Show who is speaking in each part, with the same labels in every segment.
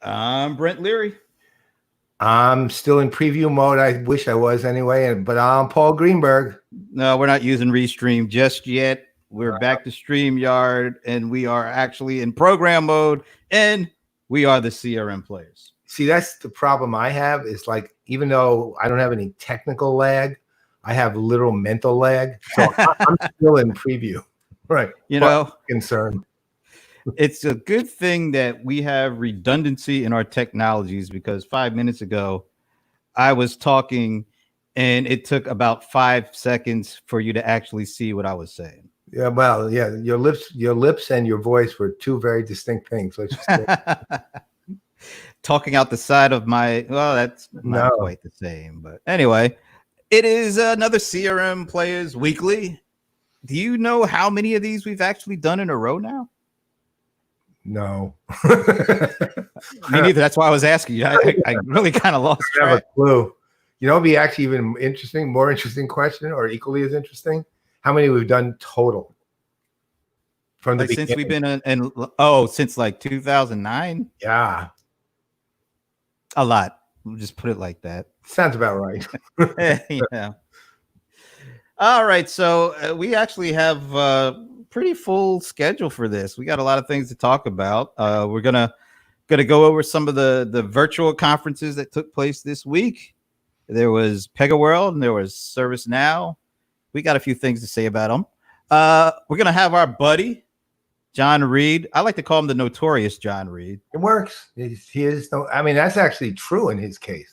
Speaker 1: I'm Brent Leary.
Speaker 2: I'm still in preview mode. I wish I was anyway, but I'm Paul Greenberg.
Speaker 1: No, we're not using Restream just yet. We're back to StreamYard, and we are actually in program mode, and we are the CRM Playaz.
Speaker 2: See, that's the problem I have is like, even though I don't have any technical lag, I have literal mental lag. So I'm still in preview. Right.
Speaker 1: You know,
Speaker 2: concerned.
Speaker 1: It's a good thing that we have redundancy in our technologies, because 5 minutes ago I was talking and it took about 5 seconds for you to actually see what I was saying.
Speaker 2: Yeah, well, yeah, your lips and your voice were two very distinct things. Let's just say.
Speaker 1: Talking out the side of my, well, that's not quite the same, but anyway, it is another CRM Playaz Weekly. Do you know how many of these we've actually done in a row now?
Speaker 2: No.
Speaker 1: Me neither. That's why I was asking you. I really kind of lost track.
Speaker 2: I have a clue. You know, it'd be actually even more interesting question, or equally as interesting. How many we've done total from the beginning?
Speaker 1: Since we've been since like 2009?
Speaker 2: Yeah.
Speaker 1: A lot. We'll just put it like that.
Speaker 2: Sounds about right.
Speaker 1: Yeah. All right. So we actually have a pretty full schedule for this. We got a lot of things to talk about. We're gonna go over some of the virtual conferences that took place this week. There was PegaWorld and there was ServiceNOW. We got a few things to say about them. We're gonna have our buddy John Reed. I like to call him the notorious John Reed.
Speaker 2: It works. He is. I mean, that's actually true in his case.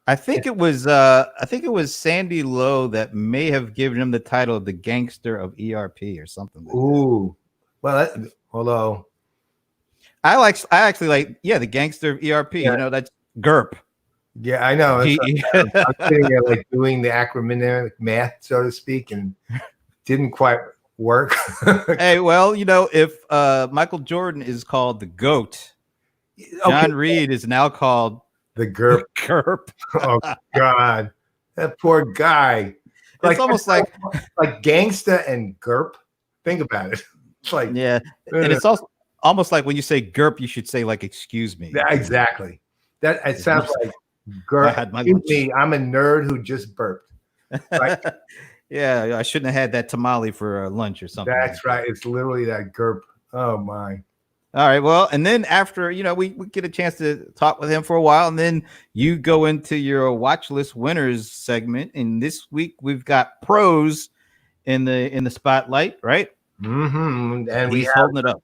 Speaker 1: I think it was Sandy Lowe that may have given him the title of the gangster of ERP or something like
Speaker 2: that. Well, although
Speaker 1: I actually like the gangster of ERP. Yeah. You know, that's GURP.
Speaker 2: Yeah, I know. I'm sitting there like doing the acronymic math, so to speak, and didn't quite work.
Speaker 1: Hey, well, you know, if Michael Jordan is called the GOAT, John Reed is now called
Speaker 2: the GURP.
Speaker 1: GURP.
Speaker 2: Oh God, that poor guy.
Speaker 1: It's almost like
Speaker 2: gangsta and GURP. Think about it. It's like,
Speaker 1: yeah, and it's also almost like when you say GURP, you should say like excuse me.
Speaker 2: Yeah, exactly. That it sounds like GURP. Excuse me, I'm a nerd who just burped. Right?
Speaker 1: Yeah, I shouldn't have had that tamale for lunch or something.
Speaker 2: That's right. It's literally that GURP. Oh my.
Speaker 1: All right, well, and then after, you know, we get a chance to talk with him for a while, and then you go into your Watchlist Winners segment, and this week we've got pros in the spotlight, right?
Speaker 2: Mm-hmm. And
Speaker 1: he's holding it up.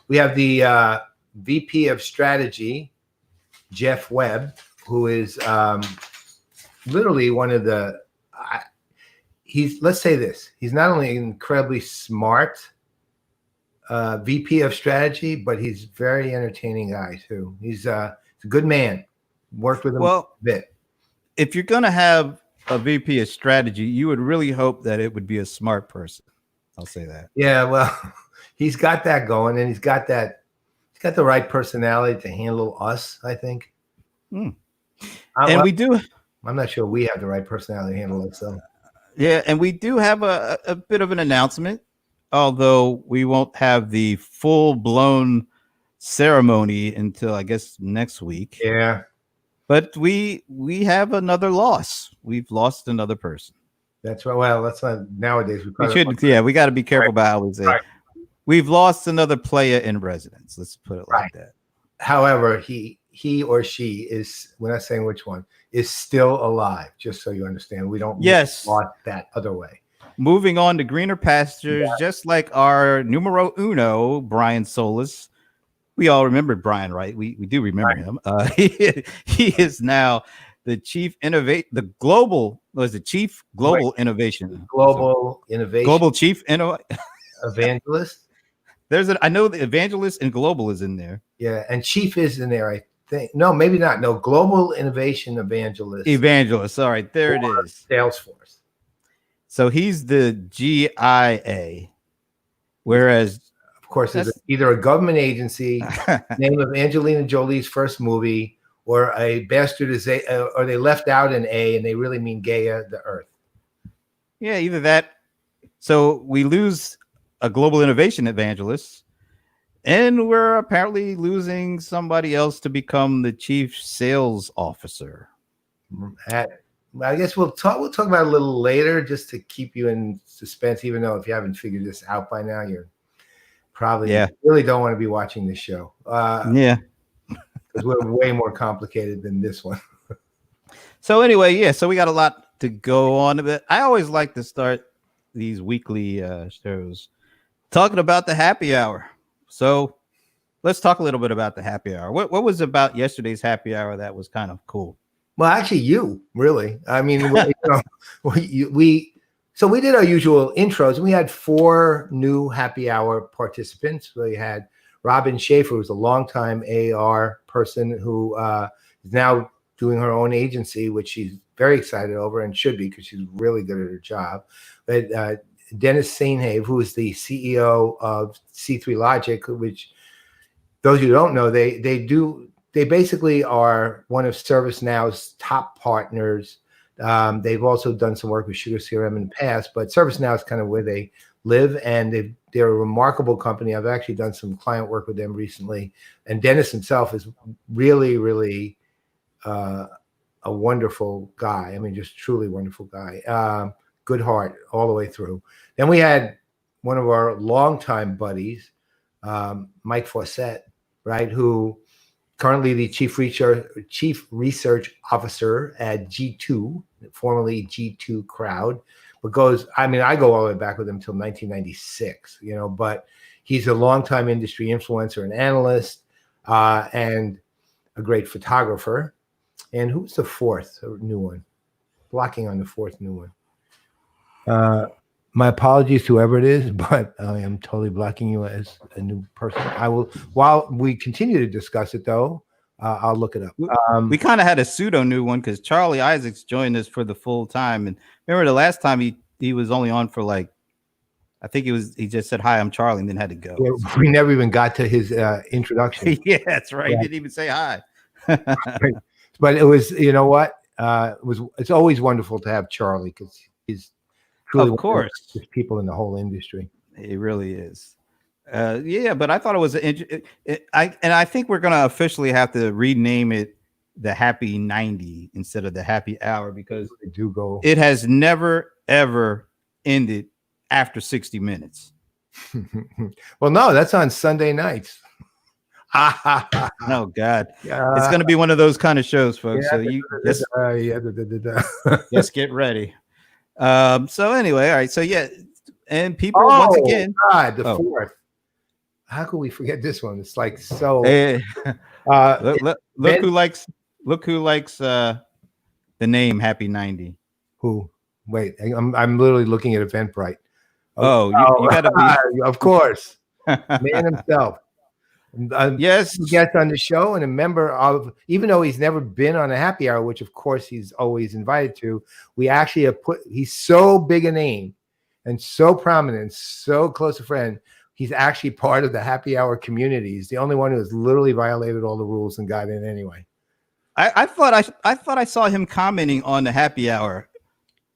Speaker 2: We have the VP of Strategy, Jeff Webb, who is literally one of the. Let's say this: he's not only incredibly smart. VP of Strategy, but he's a very entertaining guy too. He's a good man. Worked with him a bit.
Speaker 1: If you're gonna have a VP of Strategy, you would really hope that it would be a smart person. I'll say that.
Speaker 2: Yeah, well, he's got that going, and he's got the right personality to handle us, I think.
Speaker 1: And
Speaker 2: I'm
Speaker 1: not
Speaker 2: sure we have the right personality to handle it. So
Speaker 1: yeah, and we do have a bit of an announcement. Although we won't have the full-blown ceremony until I guess next week.
Speaker 2: Yeah.
Speaker 1: But we have another loss. We've lost another person.
Speaker 2: That's right. Well, that's not nowadays.
Speaker 1: We shouldn't. Yeah, we got to be careful about how we say. Right. We've lost another Playa-in-Residence. Let's put it like that.
Speaker 2: However, he or she is, we're not saying which one, is still alive. Just so you understand, we don't lost that other way.
Speaker 1: Moving on to greener pastures, just like our numero uno, Brian Solis. We all remembered Brian, right? We do remember him. He is now the chief innovation chief global innovation.
Speaker 2: Global innovation.
Speaker 1: Global chief
Speaker 2: evangelist.
Speaker 1: I know the evangelist and global is in there.
Speaker 2: Yeah, and chief is in there, I think. No, maybe not. No, global innovation evangelist.
Speaker 1: Evangelist. All right, there it is.
Speaker 2: Salesforce.
Speaker 1: So he's the GIA, whereas,
Speaker 2: of course, it's either a government agency, name of Angelina Jolie's first movie, or a bastardization, or they left out an A and they really mean Gaia, the Earth.
Speaker 1: Yeah, either that. So we lose a global innovation evangelist, And we're apparently losing somebody else to become the chief sales officer.
Speaker 2: I guess we'll talk about it a little later, just to keep you in suspense. Even though if you haven't figured this out by now, you're probably really don't want to be watching this show.
Speaker 1: Yeah,
Speaker 2: because we're way more complicated than this one.
Speaker 1: So anyway, so we got a lot to go on. But I always like to start these weekly shows talking about the happy hour. So let's talk a little bit about the happy hour. What was about yesterday's happy hour that was kind of cool?
Speaker 2: Well, actually, you really. I mean, we did our usual intros. We had 4 new happy hour participants. We had Robin Schaefer, who's a longtime AR person who is now doing her own agency, which she's very excited over and should be because she's really good at her job. But Dennis Sainhave, who is the CEO of C3 Logic, which those who don't know, they basically are one of ServiceNow's top partners. They've also done some work with Sugar CRM in the past, but ServiceNow is kind of where they live, and they're a remarkable company. I've actually done some client work with them recently, and Dennis himself is really, really a wonderful guy. I mean, just truly wonderful guy. Good heart all the way through. Then we had one of our longtime buddies, Mike Fawcett, right, who currently the chief research officer at G2, formerly G2 Crowd, but I go all the way back with him until 1996, but he's a longtime industry influencer and analyst, and a great photographer. And who's the 4th new one? Blocking on the 4th new one. My apologies to whoever it is, but I am totally blocking you as a new person. I will, while we continue to discuss it though, I'll look it up.
Speaker 1: We kind of had a pseudo new one because Charlie Isaacs joined us for the full time. And remember the last time he was only on for I think he just said, "Hi, I'm Charlie," and then had to go.
Speaker 2: Yeah, we never even got to his introduction.
Speaker 1: Yeah, that's right. Yeah. He didn't even say hi.
Speaker 2: But it was, it's always wonderful to have Charlie because he's truly
Speaker 1: of course
Speaker 2: people in the whole industry.
Speaker 1: It really is. But I thought it was I think we're gonna officially have to rename it the Happy 90 instead of the Happy Hour because it has never ever ended after 60 minutes.
Speaker 2: Well, no, that's on Sunday nights.
Speaker 1: Oh God, it's gonna be one of those kind of shows, folks. So you just get ready. So anyway, all right. So and people once again,
Speaker 2: God, the 4th. How could we forget this one? It's like so.
Speaker 1: Look who likes the name Happy 90.
Speaker 2: Who? Wait, I'm literally looking at Eventbrite.
Speaker 1: You gotta be,
Speaker 2: of course, man himself.
Speaker 1: Yes,
Speaker 2: guest on the show and a member of, even though he's never been on a happy hour, which of course he's always invited to. We actually have he's so big a name and so prominent, so close a friend. He's actually part of the happy hour community. He's the only one who has literally violated all the rules and got in anyway.
Speaker 1: I thought I saw him commenting on the happy hour.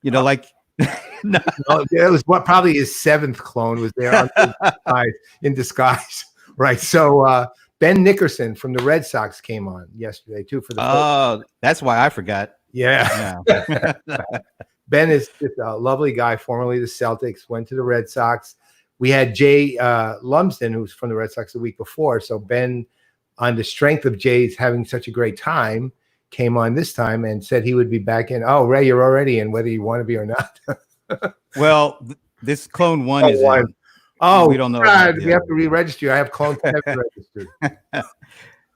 Speaker 1: No,
Speaker 2: it was probably his 7th clone was there in disguise. Right. So Ben Nickerson from the Red Sox came on yesterday too for the.
Speaker 1: Oh, that's why I forgot.
Speaker 2: Yeah. Ben is just a lovely guy, formerly the Celtics, went to the Red Sox. We had Jay Lumsden, who's from the Red Sox the week before. So Ben, on the strength of Jay's having such a great time, came on this time and said he would be back in. Oh, Ray, you're already in, whether you want to be or not.
Speaker 1: Well, this clone 1 is in.
Speaker 2: Oh,
Speaker 1: we don't know.
Speaker 2: God, we have to re-register. I have clone 7 registered.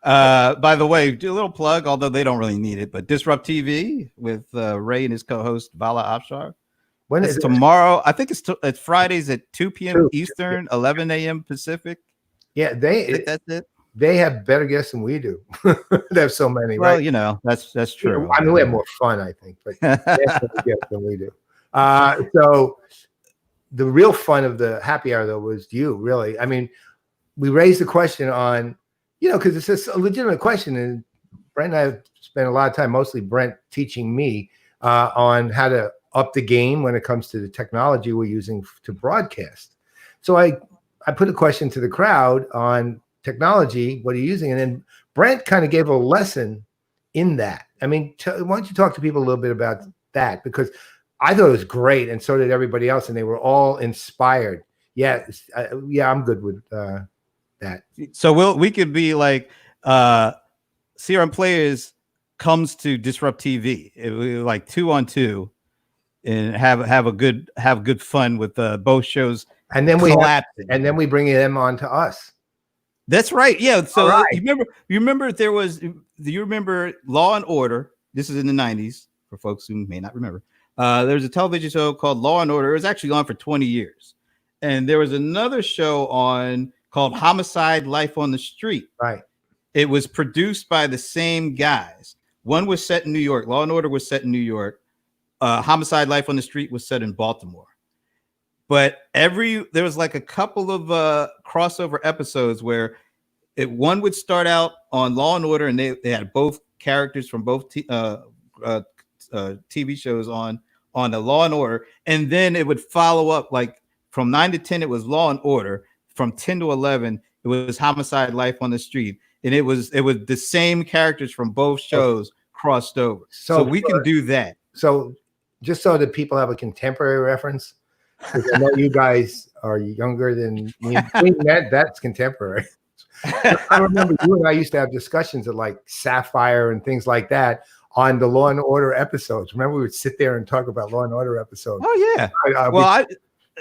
Speaker 1: By the way, do a little plug, although they don't really need it, but Disrupt TV with Ray and his co-host Bala Afshar.
Speaker 2: When is
Speaker 1: tomorrow? I think it's Fridays at 2 p.m. Eastern, 11 a.m. Pacific.
Speaker 2: Yeah,
Speaker 1: that's it.
Speaker 2: They have better guests than we do. They have so many.
Speaker 1: Well,
Speaker 2: right?
Speaker 1: That's true.
Speaker 2: I mean, we have more fun, I think, but they have better guests than we do. So the real fun of the happy hour, though, was you, really. I mean, we raised the question on, because it's a legitimate question. And Brent and I have spent a lot of time, mostly Brent, teaching me on how to up the game when it comes to the technology we're using to broadcast. So I put a question to the crowd on technology, what are you using? And then Brent kind of gave a lesson in that. I mean, why don't you talk to people a little bit about that? Because I thought it was great, and so did everybody else, and they were all inspired. Yeah, yeah, I'm good with that.
Speaker 1: So we could be like CRM Playaz comes to Disrupt TV, like 2-on-2, and have good fun with both shows.
Speaker 2: And then we bring them on to us.
Speaker 1: That's right. Yeah. So
Speaker 2: right.
Speaker 1: you remember do you remember Law and Order? This is in the 90s for folks who may not remember. There's a television show called Law and Order. It was actually on for 20 years. And there was another show on called Homicide: Life on the Street.
Speaker 2: Right.
Speaker 1: It was produced by the same guys. One was set in New York. Law and Order was set in New York. Homicide: Life on the Street was set in Baltimore. But there was like a couple of crossover episodes where one would start out on Law and Order, and they had both characters from both TV shows on the Law and Order, and then it would follow up like from 9 to 10 it was Law and Order, from 10 to 11 it was Homicide: Life on the Street, and it was the same characters from both shows crossed over. So we can do that.
Speaker 2: So just so that people have a contemporary reference. I know you guys are younger than me. That's contemporary. I remember you and I used to have discussions at like Sapphire and things like that on the Law and Order episodes. Remember, we would sit there and talk about Law and Order episodes.
Speaker 1: Oh yeah.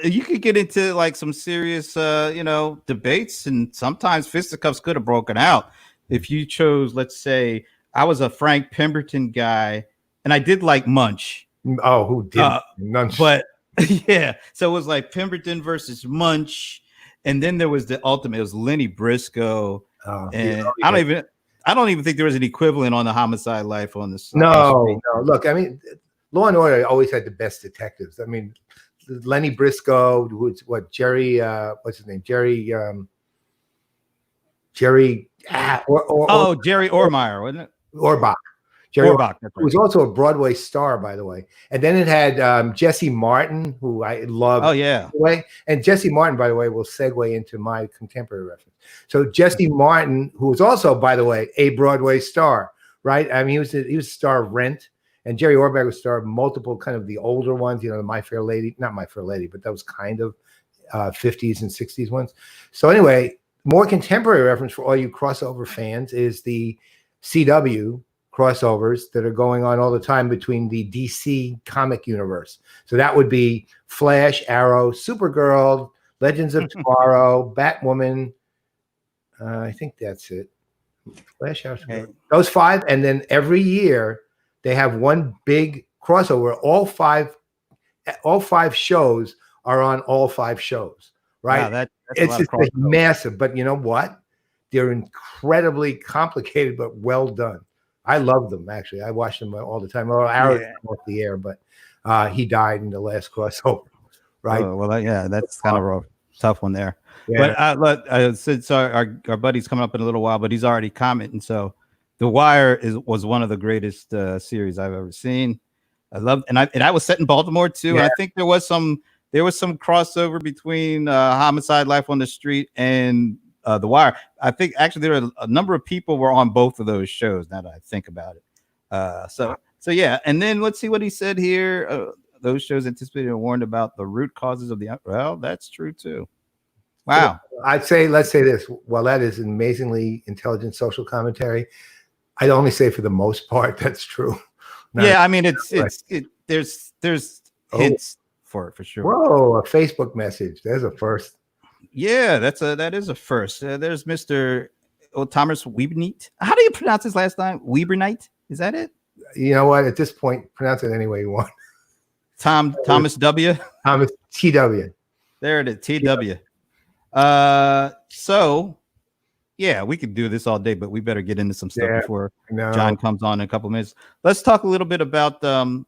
Speaker 1: You could get into like some serious, debates, and sometimes fisticuffs could have broken out if you chose. Let's say I was a Frank Pemberton guy, and I did like Munch.
Speaker 2: Oh, who did?
Speaker 1: But yeah, so it was like Pemberton versus Munch, and then there was the ultimate. It was Lenny Briscoe, and I don't even think there was an equivalent on the Homicide: Life on the Street.
Speaker 2: No. Look, I mean, Law and Order always had the best detectives. I mean, Lenny Briscoe, Jerry, what's his name? Jerry Jerry
Speaker 1: Ohrmeyer, wasn't it?
Speaker 2: Orbach. Jerry Orbach, who was also a Broadway star, by the way. And then it had Jesse Martin, who I love.
Speaker 1: Oh, yeah.
Speaker 2: And Jesse Martin, by the way, will segue into my contemporary reference. So Jesse Martin, who was also, by the way, a Broadway star, right? I mean, he was a star of Rent. And Jerry Orbach was star of multiple kind of the older ones, the My Fair Lady, not My Fair Lady, but those kind of 50s and 60s ones. So anyway, more contemporary reference for all you crossover fans is the CW crossovers that are going on all the time between the DC comic universe. So that would be Flash, Arrow, Supergirl, Legends of Tomorrow, Batwoman. I think that's it. Flash, Arrow, Supergirl. Those 5. And then every year they have one big crossover. All five shows are on all 5 shows, right?
Speaker 1: Wow, that's
Speaker 2: it's just massive. But you know what? They're incredibly complicated, but well done. I love them, actually. I watch them all the time. Well, Arrow's off the air, but he died in the last crossover, right?
Speaker 1: Oh, well, that's kind of a tough one there. Yeah. But since our buddy's coming up in a little while, but he's already commenting. So The Wire was one of the greatest series I've ever seen. I loved, and I was set in Baltimore too. Yeah. And I think there was some crossover between Homicide: Life on the Street and The Wire. I think actually there are a number of people were on both of those shows. Now that I think about it, so yeah. And then let's see what he said here. Those shows anticipated and warned about the root causes of the. Well, that's true too. Wow.
Speaker 2: So let's say this. Well, that is an amazingly intelligent social commentary. I'd only say for the most part that's true.
Speaker 1: I mean there's hints for sure.
Speaker 2: Whoa, a Facebook message. There's a first.
Speaker 1: Yeah, that is a first. There's Mr. Thomas Webernight. How do you pronounce his last name? Webernight? Is that it?
Speaker 2: You know what? At this point, pronounce it any way you want.
Speaker 1: Thomas W.
Speaker 2: Thomas TW.
Speaker 1: There it is. TW. So yeah, we could do this all day, but we better get into some stuff before John comes on in a couple of minutes. Let's talk a little bit about some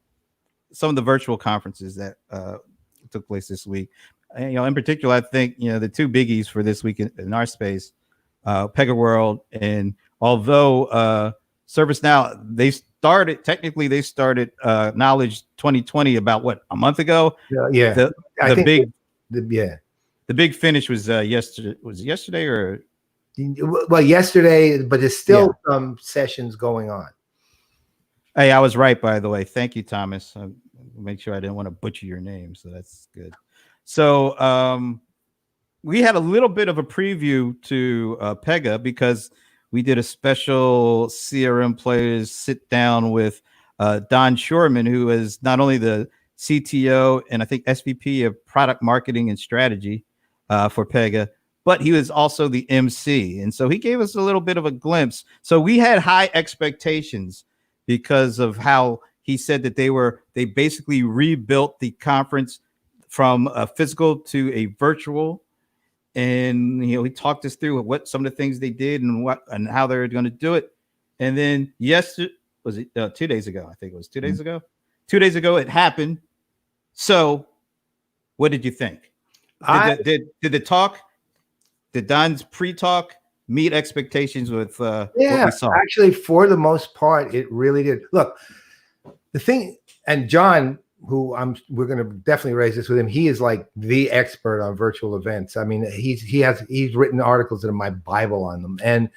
Speaker 1: of the virtual conferences that took place this week. And, in particular, I think the 2 biggies for this week in our space, PegaWorld, and although ServiceNOW, they started Knowledge 2020 about a month ago. The big finish was yesterday. Was it yesterday or
Speaker 2: Well, yesterday, but there's still some sessions going on.
Speaker 1: Hey, I was right, by the way. Thank you, Thomas. Make sure I didn't want to butcher your name, so that's good. So we had a little bit of a preview to Pega because we did a special CRM Playaz sit down with Don Shorman, who is not only the CTO and I think SVP of Product Marketing and Strategy for Pega, but he was also the MC. And so he gave us a little bit of a glimpse. So we had high expectations because of how he said that they basically rebuilt the conference from a physical to a virtual. And he talked us through what some of the things they did and how they're going to do it. And then was it 2 days ago? I think it was 2 days ago. 2 days ago it happened. So what did you think? Did the talk, did Don's pre-talk meet expectations with what we saw?
Speaker 2: Actually, for the most part, it really did. Look, the thing, and John, who we're going to definitely raise this with him. He is like the expert on virtual events. I mean, he's written articles that are my Bible on them. And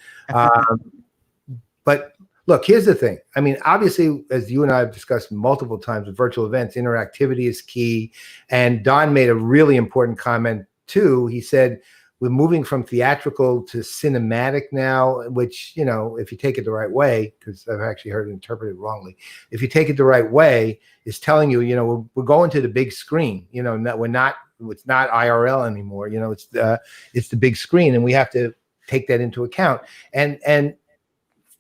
Speaker 2: but look, here's the thing. I mean, obviously, as you and I have discussed multiple times with virtual events, interactivity is key. And Don made a really important comment too. He said, we're moving from theatrical to cinematic now, which, if you take it the right way, because I've actually heard it interpreted wrongly. If you take it the right way, is telling you, we're going to the big screen, that it's not IRL anymore. It's the big screen, and we have to take that into account. And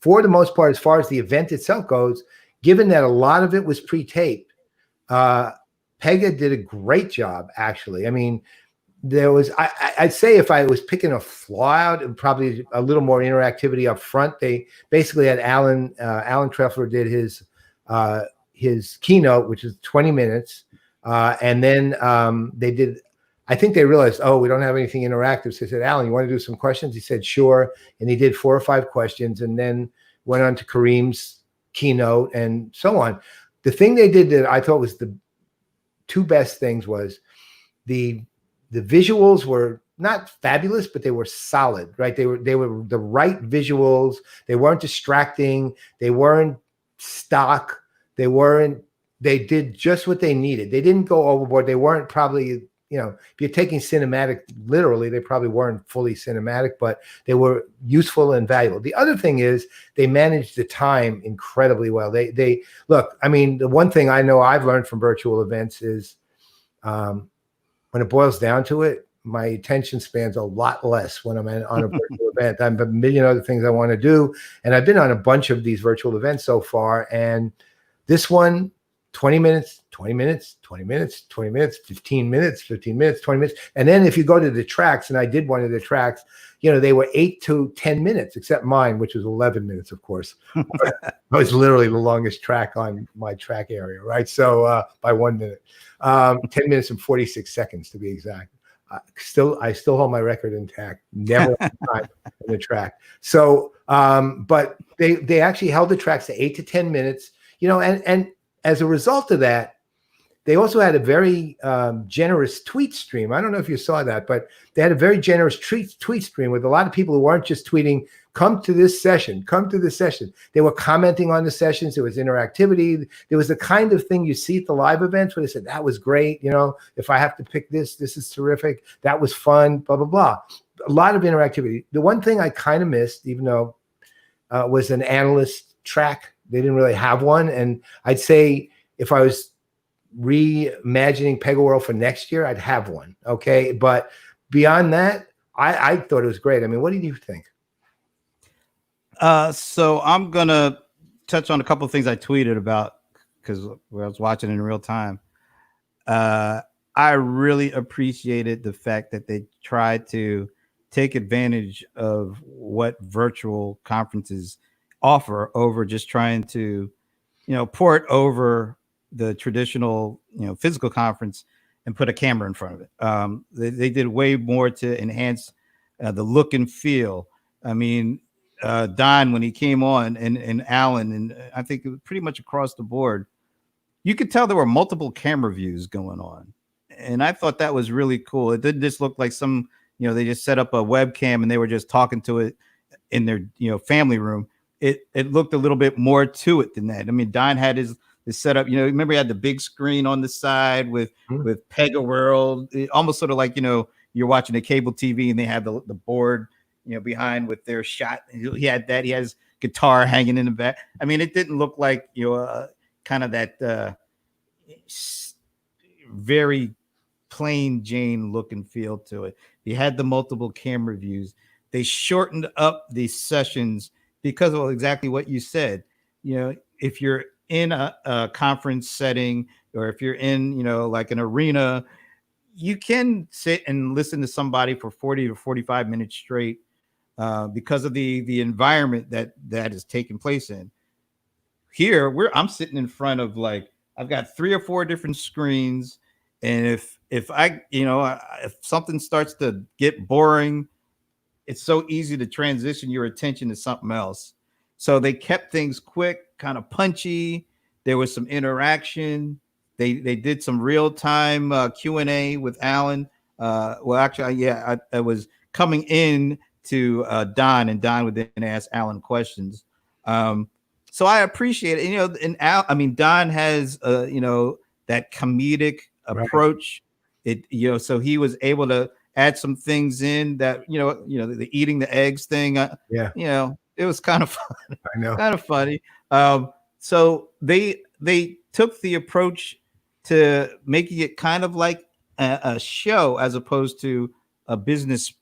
Speaker 2: for the most part, as far as the event itself goes, given that a lot of it was pre-taped, Pega did a great job, actually. I mean, there was, I'd say if I was picking a flaw out, probably a little more interactivity up front. They basically had Alan Trefler did his keynote, which is 20 minutes. And then I think they realized, we don't have anything interactive. So they said, Alan, you want to do some questions? He said, sure. And he did 4 or 5 questions and then went on to Kareem's keynote and so on. The thing they did that I thought was the 2 best things was the visuals were not fabulous, but they were solid, right? They were the right visuals. They weren't distracting. They weren't stock. They did just what they needed. They didn't go overboard. They weren't probably, if you're taking cinematic literally, they probably weren't fully cinematic, but they were useful and valuable. The other thing is they managed the time incredibly well. They look, I mean, the one thing I know I've learned from virtual events is, when it boils down to it, my attention span's a lot less when I'm on a virtual event. I have a million other things I want to do. And I've been on a bunch of these virtual events so far. And this one, 20 minutes, 20 minutes, 20 minutes, 20 minutes, 15 minutes, 15 minutes, 20 minutes. And then if you go to the tracks, and I did one of the tracks, they were 8 to 10 minutes, except mine, which was 11 minutes, of course. That was literally the longest track on my track area, right? So by 1 minute, 10 minutes and 46 seconds to be exact. I still hold my record intact. Never on time in the track. So, but they actually held the tracks to 8 to 10 minutes, and as a result of that, they also had a very generous tweet stream. I don't know if you saw that, but they had a very generous tweet stream with a lot of people who weren't just tweeting, come to this session, come to this session. They were commenting on the sessions. There was interactivity. There was the kind of thing you see at the live events where they said, that was great. If I have to pick this is terrific. That was fun, blah, blah, blah. A lot of interactivity. The one thing I kind of missed, even though was an analyst track. They didn't really have one. And I'd say if I was reimagining PegaWorld for next year, I'd have one. Okay. But beyond that, I thought it was great. I mean, what did you think?
Speaker 1: So I'm going to touch on a couple of things I tweeted about because I was watching in real time. I really appreciated the fact that they tried to take advantage of what virtual conferences offer over just trying to, port over the traditional, physical conference and put a camera in front of it. They did way more to enhance the look and feel. I mean, Don, when he came on, and Alan, and I think it was pretty much across the board, you could tell there were multiple camera views going on. And I thought that was really cool. It didn't just look like some, they just set up a webcam and they were just talking to it in their family room. It looked a little bit more to it than that. I mean, Don had his setup. Remember he had the big screen on the side with PegaWorld. It almost sort of like you're watching a cable TV and they have the board behind with their shot. He had that. He has guitar hanging in the back. I mean, it didn't look like kind of that very plain Jane look and feel to it. He had the multiple camera views. They shortened up these sessions because of exactly what you said. If you're in a conference setting, or if you're in like an arena, you can sit and listen to somebody for 40 to 45 minutes straight because of the environment that is taking place in. Here I'm sitting in front of, like, I've got 3 or 4 different screens, and if something starts to get boring, it's so easy to transition your attention to something else. So they kept things quick, kind of punchy. There was some interaction. They did some real-time Q&A with Alan. Well, actually, I was coming in to Don, and Don would then ask Alan questions. So I appreciate it. And Don has that comedic approach. Right. So he was able to add some things in that the eating the eggs thing. It was kind of fun.
Speaker 2: I know,
Speaker 1: kind of funny. So they took the approach to making it kind of like a show as opposed to a business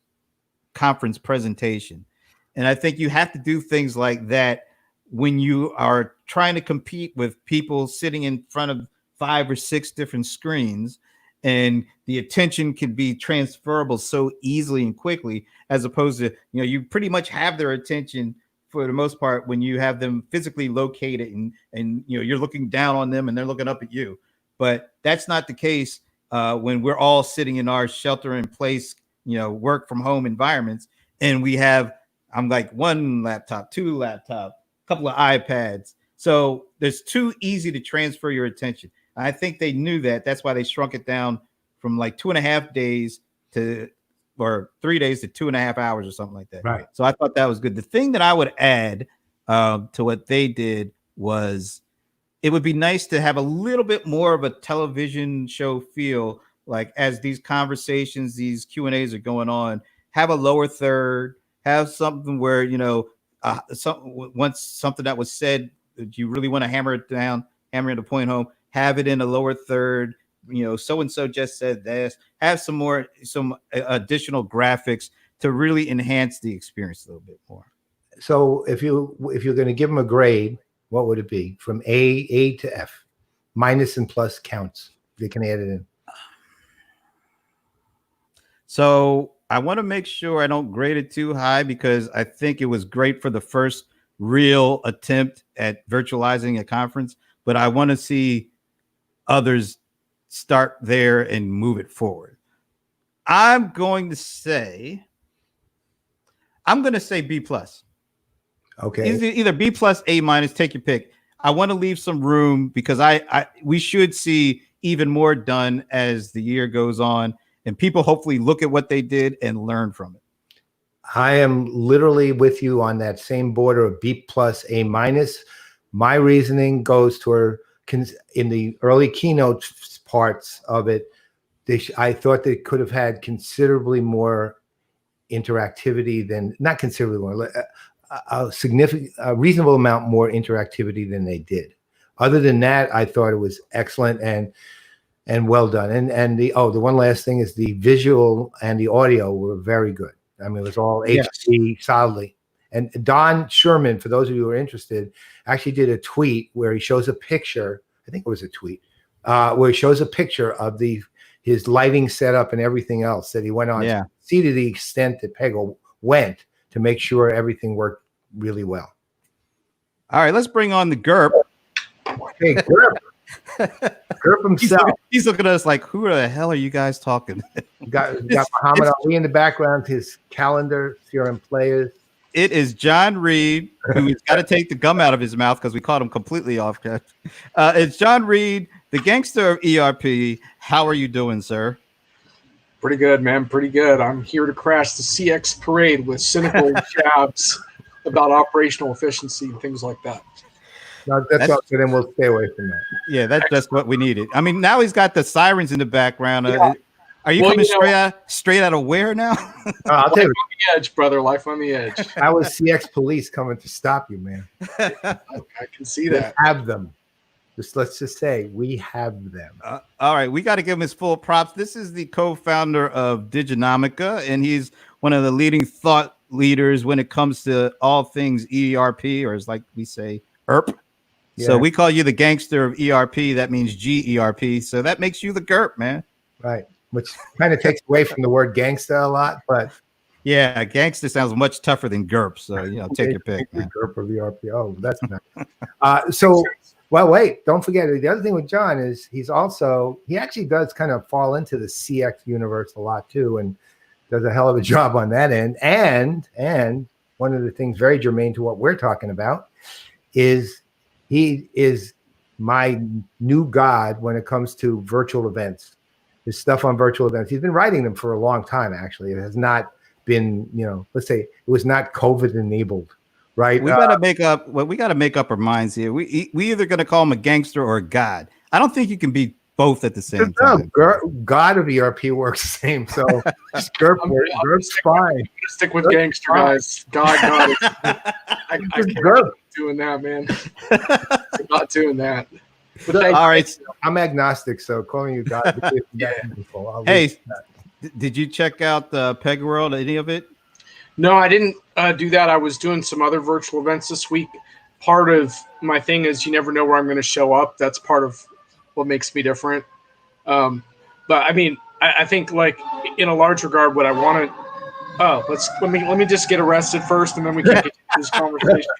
Speaker 1: conference presentation. And I think you have to do things like that when you are trying to compete with people sitting in front of 5 or 6 different screens, and the attention can be transferable so easily and quickly, as opposed to, you pretty much have their attention for the most part when you have them physically located and you're looking down on them and they're looking up at you. But that's not the case when we're all sitting in our shelter in place, work from home environments, and we have, I'm like, 1 laptop, 2 laptops, a couple of iPads. So there's too easy to transfer your attention. I think they knew that. That's why they shrunk it down from like 2.5 days or 3 days to 2.5 hours or something like that.
Speaker 2: Right.
Speaker 1: So I thought that was good. The thing that I would add to what they did was, it would be nice to have a little bit more of a television show feel, like as these conversations, these Q&As are going on, have a lower third, have something where, once something that was said, that you really want to hammer it down, hammer the point home, have it in a lower third, so-and-so just said this, have some additional graphics to really enhance the experience a little bit more.
Speaker 2: So if you're going to give them a grade, what would it be? From A to F, minus and plus counts. They can add it in.
Speaker 1: So I want to make sure I don't grade it too high, because I think it was great for the first real attempt at virtualizing a conference, but I want to see others start there and move it forward. I'm going to say B plus.
Speaker 2: Okay.
Speaker 1: Either B plus, A minus, take your pick. I want to leave some room, because we should see even more done as the year goes on, and people hopefully look at what they did and learn from it.
Speaker 2: I am literally with you on that same border of B plus, A minus. My reasoning goes toward, in the early keynote parts of it, I thought they could have had considerably more interactivity than, not considerably more, a reasonable amount more interactivity than they did. Other than that, I thought it was excellent and well done. And the one last thing is the visual and the audio were very good. I mean, it was all HD solidly. And Don Sherman, for those of you who are interested, actually did a tweet where he shows a picture. I think it was a tweet where he shows a picture of his lighting setup and everything else that he went on.
Speaker 1: Yeah.
Speaker 2: See to the extent that Pega went to make sure everything worked really well.
Speaker 1: All right, let's bring on the GURP.
Speaker 2: Hey, GURP. GURP himself.
Speaker 1: He's looking at us like, who the hell are you guys talking?
Speaker 2: got Muhammad Ali in the background, his calendar, CRM Playaz.
Speaker 1: It is John Reed, who's got to take the gum out of his mouth because we caught him completely off. It's John Reed, the gangster of ERP. How are you doing, sir?
Speaker 3: Pretty good, man. Pretty good. I'm here to crash the CX parade with cynical jabs about operational efficiency and things like that.
Speaker 2: No, that's all. So then we'll stay away from that.
Speaker 1: Yeah, that's what we needed. I mean, now he's got the sirens in the background.
Speaker 3: Yeah.
Speaker 1: Are you coming straight out of where now?
Speaker 2: I'll tell you,
Speaker 3: on the edge, brother. Life on the edge.
Speaker 2: I was CX police coming to stop you, man.
Speaker 3: I can see
Speaker 2: We
Speaker 3: that.
Speaker 2: have them. Let's just say we have them.
Speaker 1: All right, we got to give him his full props. This is the co-founder of Diginomica, and he's one of the leading thought leaders when it comes to all things ERP, or as like we say, ERP.
Speaker 2: Yeah.
Speaker 1: So we call you the gangster of ERP. That means GERP. So that makes you the GURP, man.
Speaker 2: Right. Which kind of takes away from the word gangsta a lot, but
Speaker 1: yeah, gangster sounds much tougher than GURP. So take your pick, man.
Speaker 2: GURP or ERP. Oh, that's nice. Well, wait, don't forget the other thing with John is he actually does kind of fall into the CX universe a lot too, and does a hell of a job on that end. And one of the things very germane to what we're talking about is he is my new god when it comes to virtual events. His stuff on virtual events. He's been writing them for a long time, actually. It has not been, let's say it was not COVID enabled, right?
Speaker 1: We gotta make up. Well, we gotta make up our minds here. We either gonna call him a gangster or a god. I don't think you can be both at the same time.
Speaker 2: God of ERP works the same. So GURP's fine.
Speaker 3: I'm gonna stick with gangster, guys. God. I can't doing that, man. I'm not doing that. But
Speaker 1: all right,
Speaker 2: I'm agnostic, so calling you God.
Speaker 1: Hey, did you check out the PegaWorld? Any of it?
Speaker 3: No, I didn't do that. I was doing some other virtual events this week. Part of my thing is you never know where I'm going to show up. That's part of what makes me different. But I mean, I think like in a large regard, what I want to. Let me just get arrested first, and then we can get into this conversation.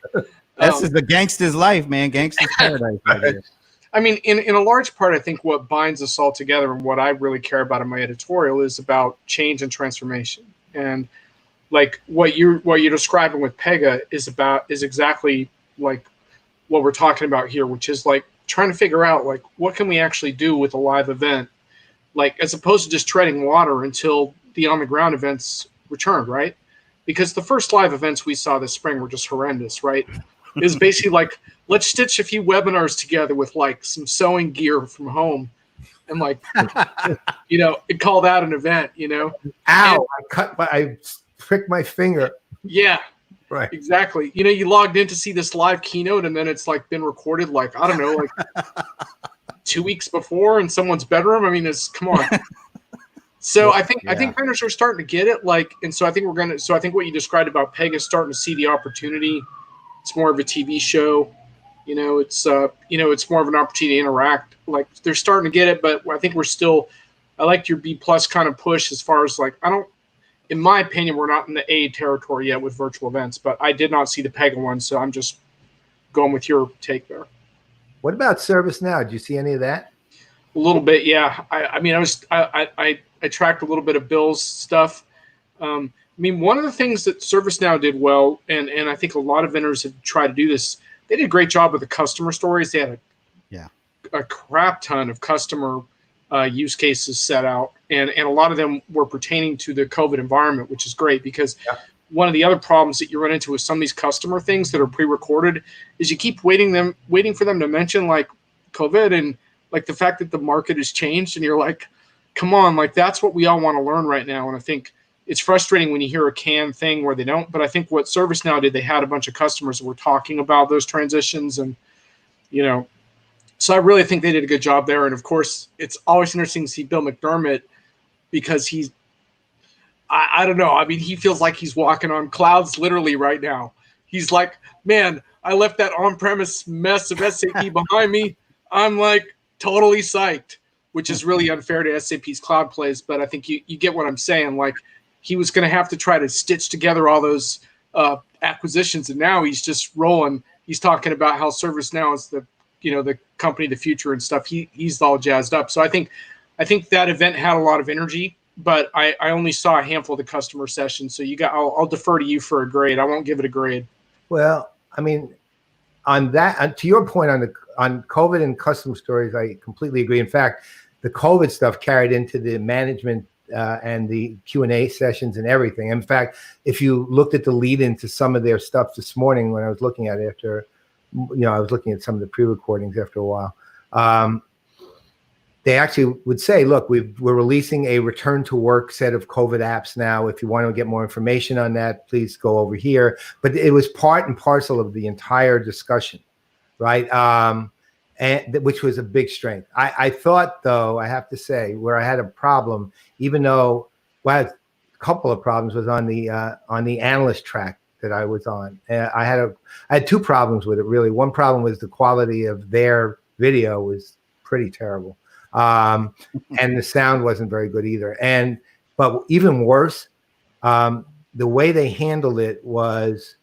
Speaker 1: This is the gangster's life, man. Gangster's paradise. Right.
Speaker 3: I mean, in a large part, I think what binds us all together and what I really care about in my editorial is about change and transformation. And like what you're describing with Pega is exactly like what we're talking about here, which is like trying to figure out like what can we actually do with a live event, like as opposed to just treading water until the on the ground events return, right? Because the first live events we saw this spring were just horrendous, right? It was basically like, let's stitch a few webinars together with like some sewing gear from home and like, and call that an event,
Speaker 2: Ow, I pricked my finger.
Speaker 3: Yeah,
Speaker 2: right.
Speaker 3: Exactly. You logged in to see this live keynote and then it's like been recorded like, I don't know, like 2 weeks before in someone's bedroom. I mean, come on. So I think vendors are starting to get it. Like, and so I think I think what you described about Pega is starting to see the opportunity. It's more of a TV show, it's more of an opportunity to interact. Like they're starting to get it, but I think I like your B+ kind of push as far as like, in my opinion, we're not in the A territory yet with virtual events, but I did not see the Pega one. So I'm just going with your take there.
Speaker 2: What about ServiceNOw? Did you see any of that?
Speaker 3: A little bit. Yeah. I tracked a little bit of Bill's stuff. I mean, one of the things that ServiceNow did well, and I think a lot of vendors have tried to do this, they did a great job with the customer stories. They had a crap ton of customer use cases set out, and a lot of them were pertaining to the COVID environment, which is great because one of the other problems that you run into with some of these customer things that are pre-recorded is you keep waiting for them to mention like COVID and like the fact that the market has changed, and you're like, come on, like that's what we all want to learn right now. And I think it's frustrating when you hear a canned thing where they don't, but I think what ServiceNow did, they had a bunch of customers that were talking about those transitions and, so I really think they did a good job there. And of course, it's always interesting to see Bill McDermott because I don't know. I mean, he feels like he's walking on clouds literally right now. He's like, man, I left that on-premise mess of SAP behind me. I'm like totally psyched, which is really unfair to SAP's cloud plays. But I think you get what I'm saying. Like he was going to have to try to stitch together all those acquisitions. And now he's just rolling. He's talking about how ServiceNow is the company of the future and stuff. He's all jazzed up. So I think that event had a lot of energy, but I only saw a handful of the customer sessions. So I'll defer to you for a grade. I won't give it a grade.
Speaker 2: Well, I mean, on that, to your point on COVID and customer stories, I completely agree. In fact, the COVID stuff carried into the management and the Q&A sessions and everything. In fact, if you looked at the lead into some of their stuff this morning when I was looking at it after, I was looking at some of the pre-recordings after a while. They actually would say, look, we're releasing a return to work set of COVID apps now. If you want to get more information on that, please go over here. But it was part and parcel of the entire discussion, right? And which was a big strength. I thought, though, I have to say, where I had a problem, even though I had a couple of problems, was on the analyst track that I was on. I had two problems with it, really. One problem was the quality of their video was pretty terrible. And the sound wasn't very good either. But even worse, the way they handled it was,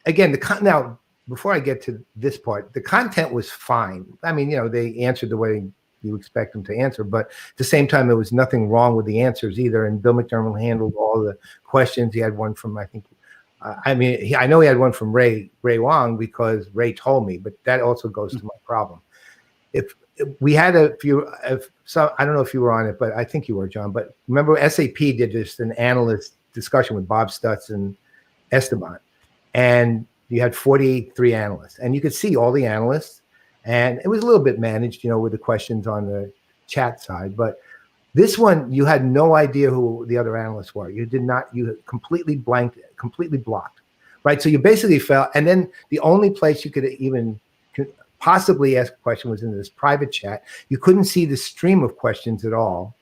Speaker 2: again, now before I get to this part, the content was fine. I mean, they answered the way you expect them to answer, but at the same time, there was nothing wrong with the answers either. And Bill McDermott handled all the questions. He had one from, I know he had one from Ray Wong because Ray told me, but that also goes to my problem. If we had I don't know if you were on it, but I think you were, John. But remember, SAP did just an analyst discussion with Bob Stutz and Esteban, and you had 43 analysts, and you could see all the analysts, and it was a little bit managed, with the questions on the chat side. But this one, you had no idea who the other analysts were. You completely blanked, completely blocked, right? So you basically felt, and then the only place you could even possibly ask a question was in this private chat. You couldn't see the stream of questions at all,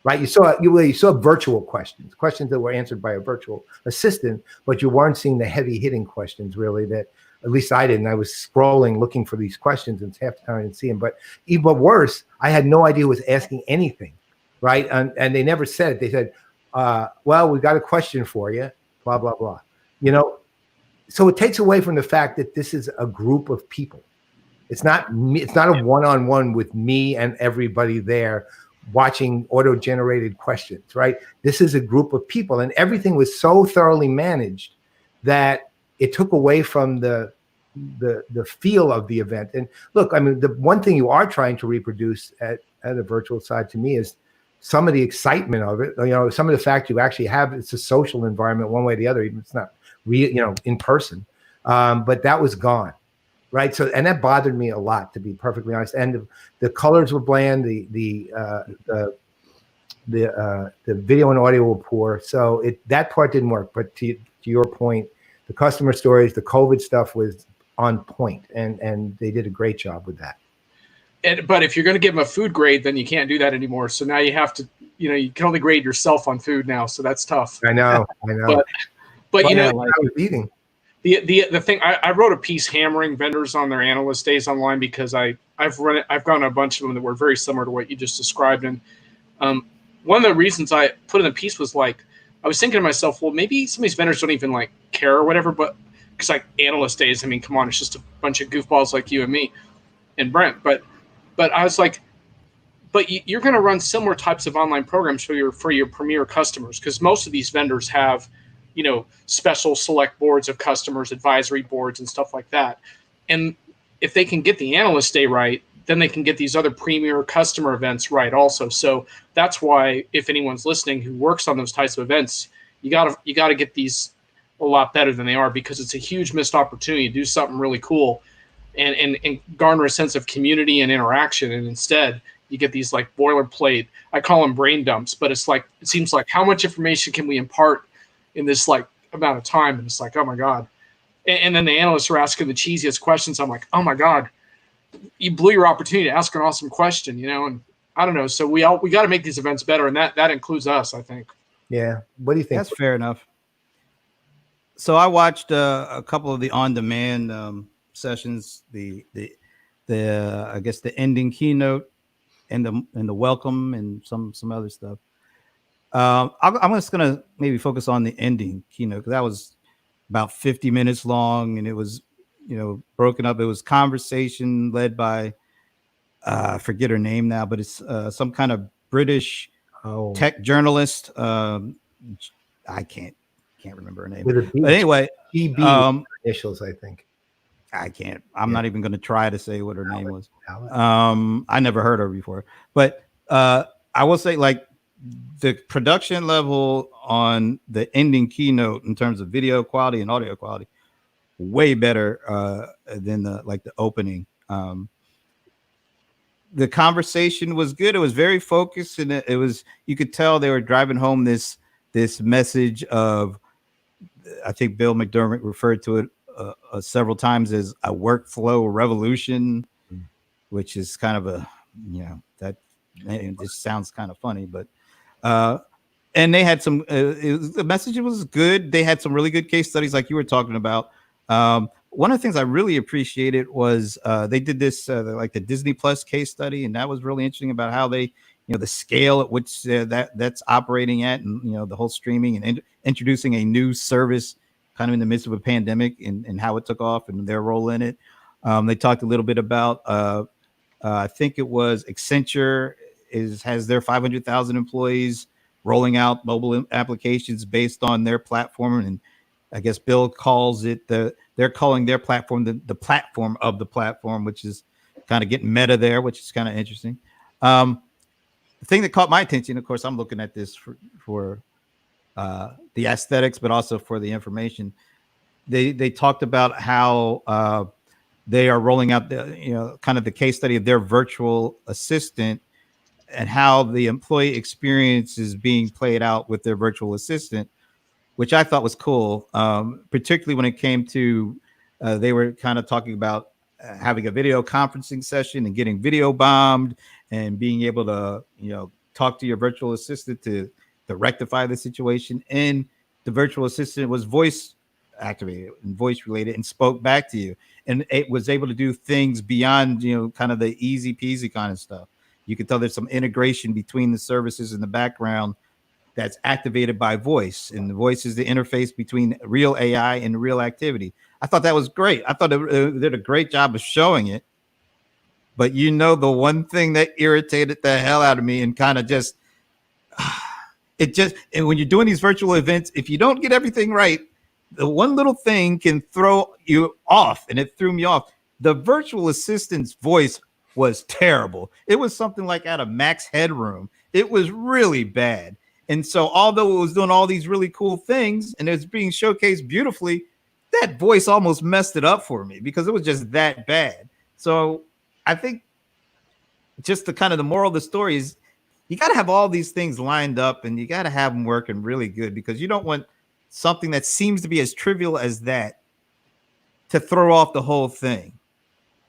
Speaker 2: right? You saw virtual questions that were answered by a virtual assistant, but you weren't seeing the heavy hitting questions really that, at least I didn't. I was scrolling, looking for these questions, and half the time I didn't see them. But even worse, I had no idea who was asking anything, right? And they never said it. They said, well, we got a question for you, blah, blah, blah. So it takes away from the fact that this is a group of people. It's not me. It's not a one-on-one with me and everybody there watching auto-generated questions, right? This is a group of people, and everything was so thoroughly managed that it took away from the feel of the event. And look, I mean, the one thing you are trying to reproduce at a virtual side to me is some of the excitement of it. Some of the fact you actually have, it's a social environment one way or the other, even if it's not in person. But that was gone. Right. So, and that bothered me a lot, to be perfectly honest. And the colors were bland. The video and audio were poor. So that part didn't work. But to your point, the customer stories, the COVID stuff was on point, and they did a great job with that.
Speaker 3: But if you're going to give them a food grade, then you can't do that anymore. So now you have to, you can only grade yourself on food now. So that's tough.
Speaker 2: I know.
Speaker 3: But
Speaker 2: I was eating.
Speaker 3: The thing, I wrote a piece hammering vendors on their analyst days online because I've gone a bunch of them that were very similar to what you just described. And one of the reasons I put in the piece was I was thinking to myself, well, maybe some of these vendors don't even care or whatever, but because analyst days, I mean, come on, it's just a bunch of goofballs like you and me and Brent. But I was like, but you're going to run similar types of online programs for your premier customers, because most of these vendors have special select boards of customers, advisory boards, and stuff like that. And if they can get the analyst day right, then they can get these other premier customer events right also. So that's why, if anyone's listening who works on those types of events, you gotta get these a lot better than they are, because it's a huge missed opportunity to do something really cool and garner a sense of community and interaction. And instead you get these boilerplate, I call them brain dumps, but it's it seems like, how much information can we impart in this amount of time? And it's oh my God. And then the analysts are asking the cheesiest questions. I'm like, oh my God, you blew your opportunity to ask an awesome question, and I don't know. So we got to make these events better. And that includes us, I think.
Speaker 2: Yeah. What do you think?
Speaker 1: That's fair enough. So I watched a couple of the on-demand sessions, the I guess the ending keynote and the welcome and some other stuff. I'm just going to maybe focus on the ending keynote, because that was about 50 minutes long, and it was, broken up. It was conversation led by, I forget her name now, but it's some kind of British tech journalist. I can't remember her name. But anyway,
Speaker 2: EB initials, I think.
Speaker 1: I can't. I'm not even going to try to say what her name was. I never heard her before, but I will say, the production level on the ending keynote in terms of video quality and audio quality, way better than the opening. The conversation was good. It was very focused, and it was, you could tell they were driving home this message of, I think Bill McDermott referred to it several times as a workflow revolution, which is kind of a, that it just sounds kind of funny, but and they had some the message was good. They had some really good case studies like you were talking about. One of the things I really appreciated was they did this like the Disney Plus case study, and that was really interesting about how they, the scale at which that's operating at, and the whole streaming and introducing a new service kind of in the midst of a pandemic, and how it took off and their role in it. They talked a little bit about I think it was Accenture has their 500,000 employees rolling out mobile applications based on their platform, and I guess Bill calls it they're calling their platform the platform of the platform, which is kind of getting meta there, which is kind of interesting. The thing that caught my attention, of course, I'm looking at this for the aesthetics, but also for the information. They talked about how they are rolling out the kind of the case study of their virtual assistant and how the employee experience is being played out with their virtual assistant, which I thought was cool, particularly when it came to, they were kind of talking about having a video conferencing session and getting video bombed and being able to, talk to your virtual assistant to rectify the situation. And the virtual assistant was voice activated and voice related and spoke back to you. And it was able to do things beyond, kind of the easy peasy kind of stuff. You could tell there's some integration between the services in the background that's activated by voice, and the voice is the interface between real AI and real activity. I thought that was great. I thought they did a great job of showing it. But the one thing that irritated the hell out of me and kind of just, and when you're doing these virtual events, if you don't get everything right, the one little thing can throw you off, and it threw me off. The virtual assistant's voice was terrible. It was something like out of Max Headroom. It was really bad. And so although it was doing all these really cool things and it's being showcased beautifully, that voice almost messed it up for me because it was just that bad. So I think just the kind of the moral of the story is you got to have all these things lined up, and you got to have them working really good, because you don't want something that seems to be as trivial as that to throw off the whole thing.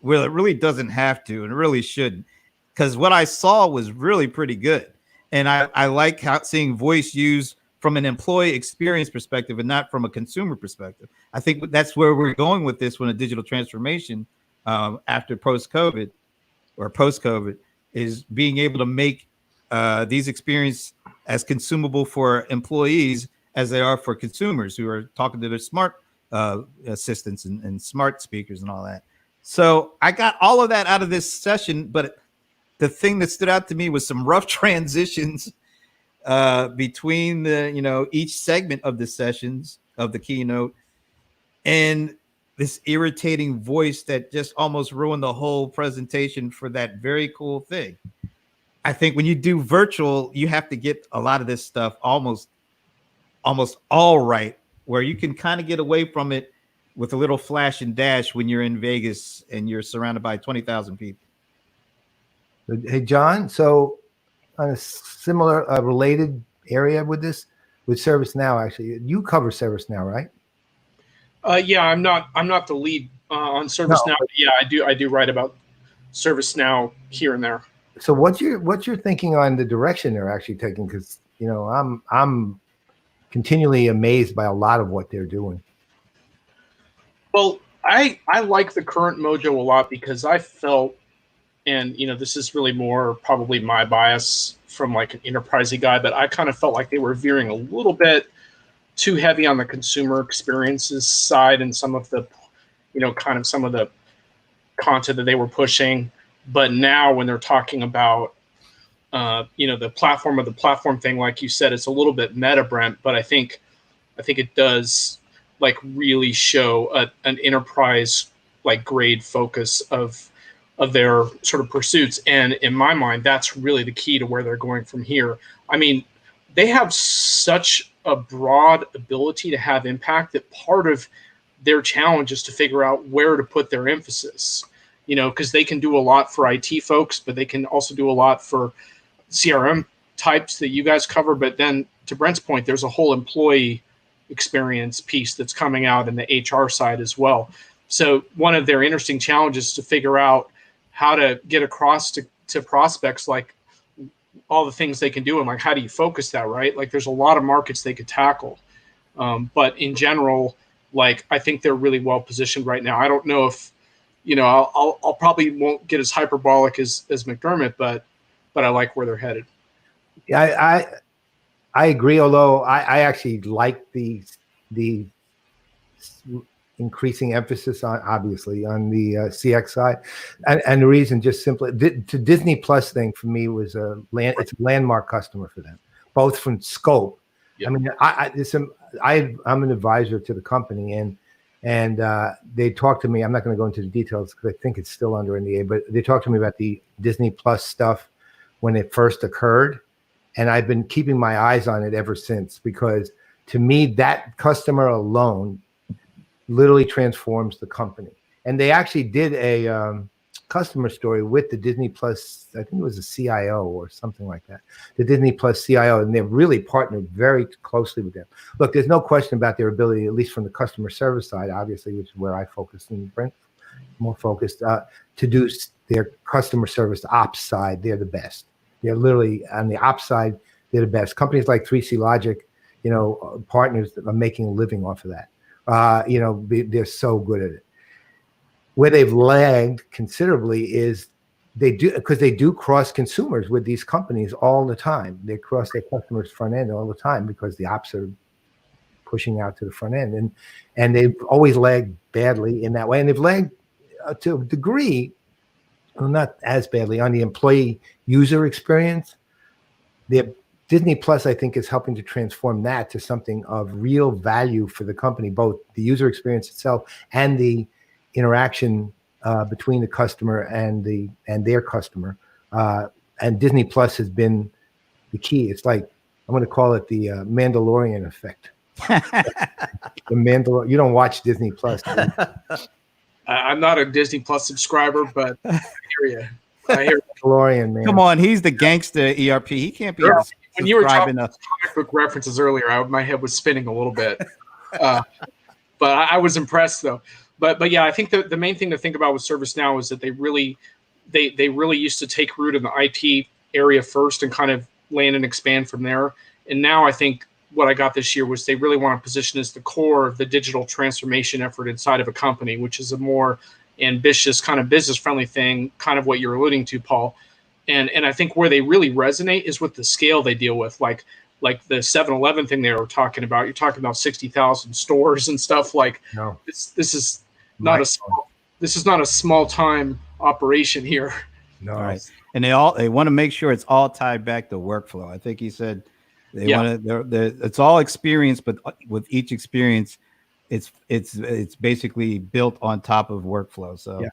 Speaker 1: Well, it really doesn't have to, and it really shouldn't, because what I saw was really pretty good. And I like seeing voice used from an employee experience perspective and not from a consumer perspective. I think that's where we're going with this, when a digital transformation after post-COVID is being able to make these experiences as consumable for employees as they are for consumers who are talking to their smart assistants and smart speakers and all that. So I got all of that out of this session, but the thing that stood out to me was some rough transitions between the, each segment of the sessions of the keynote, and this irritating voice that just almost ruined the whole presentation for that very cool thing. I think when you do virtual, you have to get a lot of this stuff almost all right, where you can kind of get away from it with a little flash and dash when you're in Vegas and you're surrounded by 20,000 people.
Speaker 2: Hey, John, so on a similar related area with ServiceNow, actually, you cover ServiceNow, right?
Speaker 3: Yeah, I'm not the lead on ServiceNow. No. Yeah, I do write about ServiceNow here and there.
Speaker 2: So what's your thinking on the direction they're actually taking? Because I'm continually amazed by a lot of what they're doing.
Speaker 3: Well, I like the current mojo a lot, because I felt, and this is really more probably my bias from like an enterprisey guy, but I kind of felt like they were veering a little bit too heavy on the consumer experiences side and some of the, kind of some of the content that they were pushing. But now when they're talking about, the platform of the platform thing, like you said, it's a little bit meta, Brent, but I think it does like really show an enterprise like grade focus of their sort of pursuits. And in my mind, that's really the key to where they're going from here. I mean, they have such a broad ability to have impact that part of their challenge is to figure out where to put their emphasis, because they can do a lot for IT folks, but they can also do a lot for CRM types that you guys cover. But then to Brent's point, there's a whole employee experience piece that's coming out in the HR side as well. So one of their interesting challenges is to figure out how to get across to prospects, like all the things they can do, and like how do you focus that, right? Like there's a lot of markets they could tackle, but in general, like I think they're really well positioned right now. I don't know if I'll probably won't get as hyperbolic as McDermott, but I like where they're headed.
Speaker 2: Yeah, I agree. Although I actually like the increasing emphasis on, obviously, on the CX side, and the reason just simply the Disney Plus thing for me was it's a landmark customer for them, both from scope. Yep. I mean, I'm an advisor to the company, and they talked to me. I'm not going to go into the details because I think it's still under NDA, but they talked to me about the Disney Plus stuff when it first occurred, and I've been keeping my eyes on it ever since, because to me that customer alone literally transforms the company. And they actually did a customer story with the Disney Plus, I think it was a CIO or something like that, the Disney Plus CIO, and they've really partnered very closely with them. Look, there's no question about their ability, at least from the customer service side, obviously, which is where I focus and Brent more focused, to do their customer service ops side. They're the best. They're literally on the ops side, they're the best. Companies like 3C Logic, partners that are making a living off of that. They're so good at it. Where they've lagged considerably is they do cross consumers with these companies all the time. They cross their customers' front end all the time because the ops are pushing out to the front end, and they've always lagged badly in that way. And they've lagged to a degree, well, not as badly, on the employee user experience. The Disney Plus, I think, is helping to transform that to something of real value for the company, both the user experience itself and the interaction between the customer and their customer. And Disney Plus has been the key. It's like, I'm going to call it the Mandalorian effect. You don't watch Disney Plus.
Speaker 3: I'm not a Disney Plus subscriber, but I hear you. I hear
Speaker 2: Mandalorian, man.
Speaker 1: Come on, he's the gangster ERP. He can't be.
Speaker 3: When you were talking comic book references earlier, my head was spinning a little bit. But I was impressed, though. But yeah, I think the main thing to think about with ServiceNow is that they really used to take root in the IT area first and kind of land and expand from there. And now I think what I got this year was they really want to position as the core of the digital transformation effort inside of a company, which is a more ambitious kind of business-friendly thing, kind of what you're alluding to, Paul. And I think where they really resonate is with the scale they deal with, like the 7-Eleven thing they were talking about. You're talking about 60,000 stores and stuff. Like, no, this is not a small time operation here.
Speaker 2: No,
Speaker 1: right. And they want to make sure it's all tied back to workflow. I think he said they want to. It's all experience, but with each experience, it's basically built on top of workflow. So.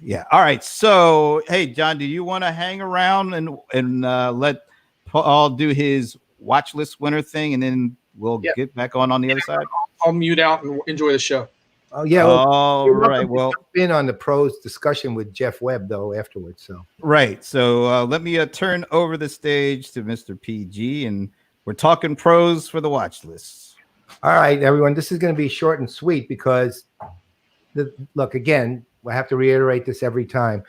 Speaker 1: Yeah. All right. So, hey, John, do you want to hang around and let Paul do his watch list winner thing, and then we'll get back on the other side?
Speaker 3: I'll mute out and enjoy the show.
Speaker 2: Oh, yeah.
Speaker 1: All right. Well,
Speaker 2: been on the pros discussion with Jeff Webb, though, afterwards. So
Speaker 1: right. So let me turn over the stage to Mr. PG, and we're talking pros for the watch lists.
Speaker 2: All right, everyone. This is going to be short and sweet because, look, again, I have to reiterate this every time.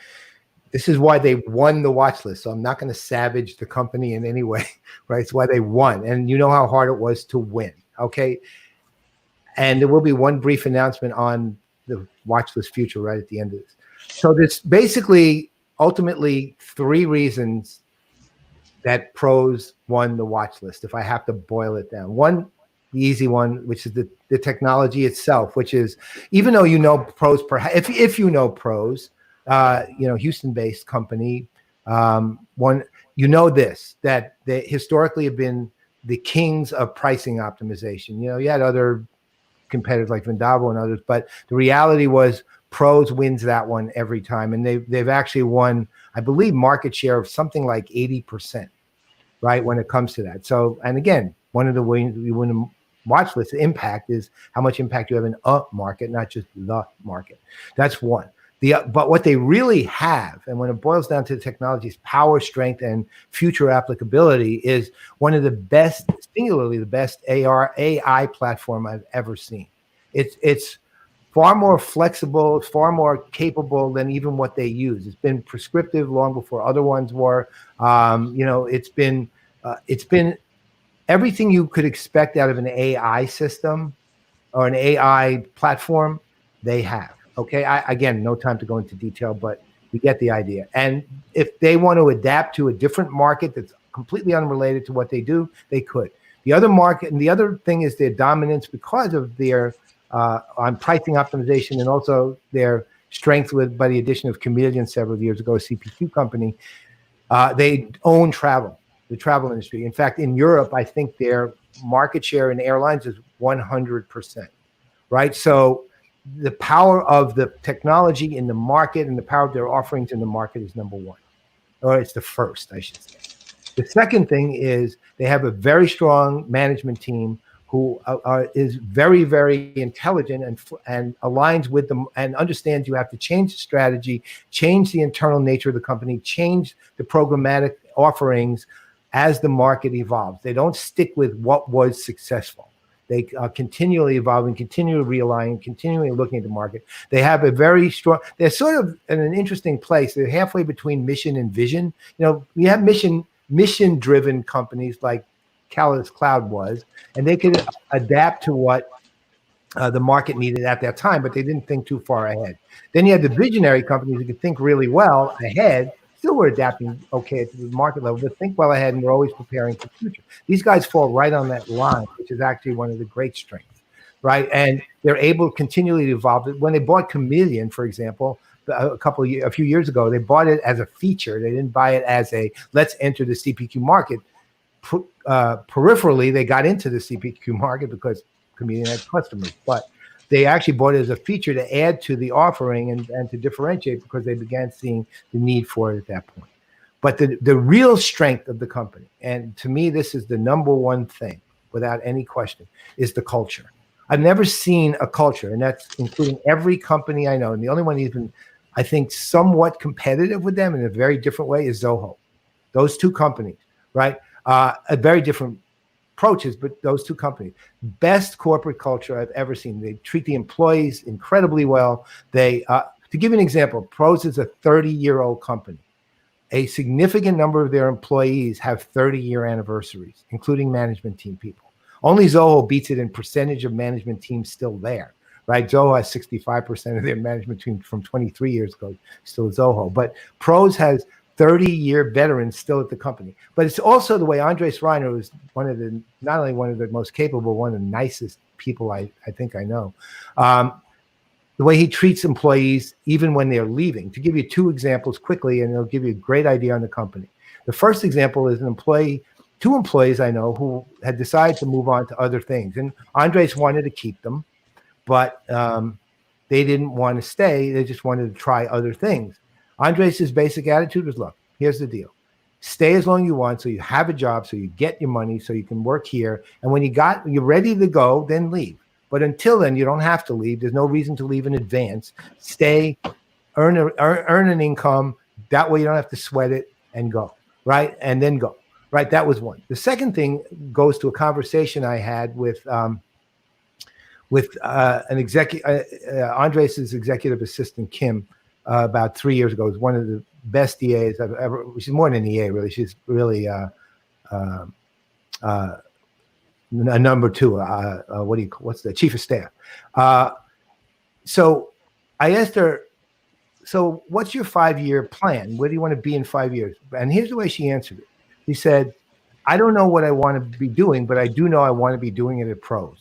Speaker 2: This is why they won the watch list. So I'm not going to savage the company in any way, right? It's why they won. And you know how hard it was to win, okay? And there will be one brief announcement on the watch list future right at the end of this. So there's basically ultimately 3 reasons that pros won the watch list, if I have to boil it down. One, the easy one, which is the technology itself, which is, even though you know pros, perhaps if you know pros, Houston-based company, that they historically have been the kings of pricing optimization. You had other competitors like Vendavo and others, but the reality was pros wins that one every time, and they've actually won, I believe, market share of something like 80%. right? When it comes to that. So, and again, one of the ways you win a watch list impact is how much impact you have in a market, not just the market. That's one. But what they really have, and when it boils down to the technology's power, strength, and future applicability, is one of the best, singularly the best AI platform I've ever seen. It's far more flexible, far more capable than even what they use. It's been prescriptive long before other ones were. It's been everything you could expect out of an AI system or an AI platform. They have. Okay. Again, no time to go into detail, but you get the idea. And if they want to adapt to a different market that's completely unrelated to what they do, they could. The other market, and the other thing is their dominance because of their on pricing optimization, and also their strength by the addition of Chameleon several years ago, a CPQ company. They own the travel industry. In fact, in Europe, I think their market share in airlines is 100%, right? So the power of the technology in the market and the power of their offerings in the market is number one, or it's the first, I should say. The second thing is they have a very strong management team who is very, very intelligent and aligns with them and understands you have to change the strategy, change the internal nature of the company, change the programmatic offerings as the market evolves. They don't stick with what was successful. They are continually evolving, continually realigning, continually looking at the market. They have a very strong, they're sort of in an interesting place. They're halfway between mission and vision. We have mission-driven companies like Callis Cloud was, and they could adapt to what the market needed at that time, but they didn't think too far ahead. Then you had the visionary companies who could think really well ahead, still were adapting okay to the market level, but think well ahead and we're always preparing for the future. These guys fall right on that line, which is actually one of the great strengths, right? And they're able to continually evolve. When they bought Chameleon, for example, a few years ago, they bought it as a feature. They didn't buy it as a let's enter the CPQ market. Peripherally, they got into the CPQ market because Chameleon had customers, but they actually bought it as a feature to add to the offering and to differentiate because they began seeing the need for it at that point. But the real strength of the company, and to me, this is the number one thing without any question, is the culture. I've never seen a culture, and that's including every company I know. And the only one even, I think, somewhat competitive with them in a very different way is Zoho. Those two companies, right? A very different approaches, but those two companies, best corporate culture I've ever seen. They treat the employees incredibly well. To give you an example, Pros is a 30-year-old company. A significant number of their employees have 30-year anniversaries, including management team people. Only Zoho beats it in percentage of management teams still there, right? Zoho has 65% of their management team from 23 years ago, still Zoho. But Pros has 30-year veterans still at the company. But it's also the way Andres Reiner is not only one of the most capable, one of the nicest people I think I know. The way he treats employees, even when they're leaving. To give you two examples quickly, and it'll give you a great idea on the company. The first example is two employees I know who had decided to move on to other things. And Andres wanted to keep them, but they didn't want to stay. They just wanted to try other things. Andres' basic attitude was, look, here's the deal. Stay as long as you want so you have a job, so you get your money, so you can work here. And when you're ready to go, then leave. But until then, you don't have to leave. There's no reason to leave in advance. Stay, earn an income. That way you don't have to sweat it and go, right? And then go, right? That was one. The second thing goes to a conversation I had with an executive, Andres' executive assistant, Kim, about 3 years ago. It was one of the best EAs I've ever. She's more than an EA, really. She's really a number two. What's the chief of staff? So I asked her, so what's your 5-year plan? Where do you want to be in 5 years? And here's the way she answered it. She said, I don't know what I want to be doing, but I do know I want to be doing it at Pros.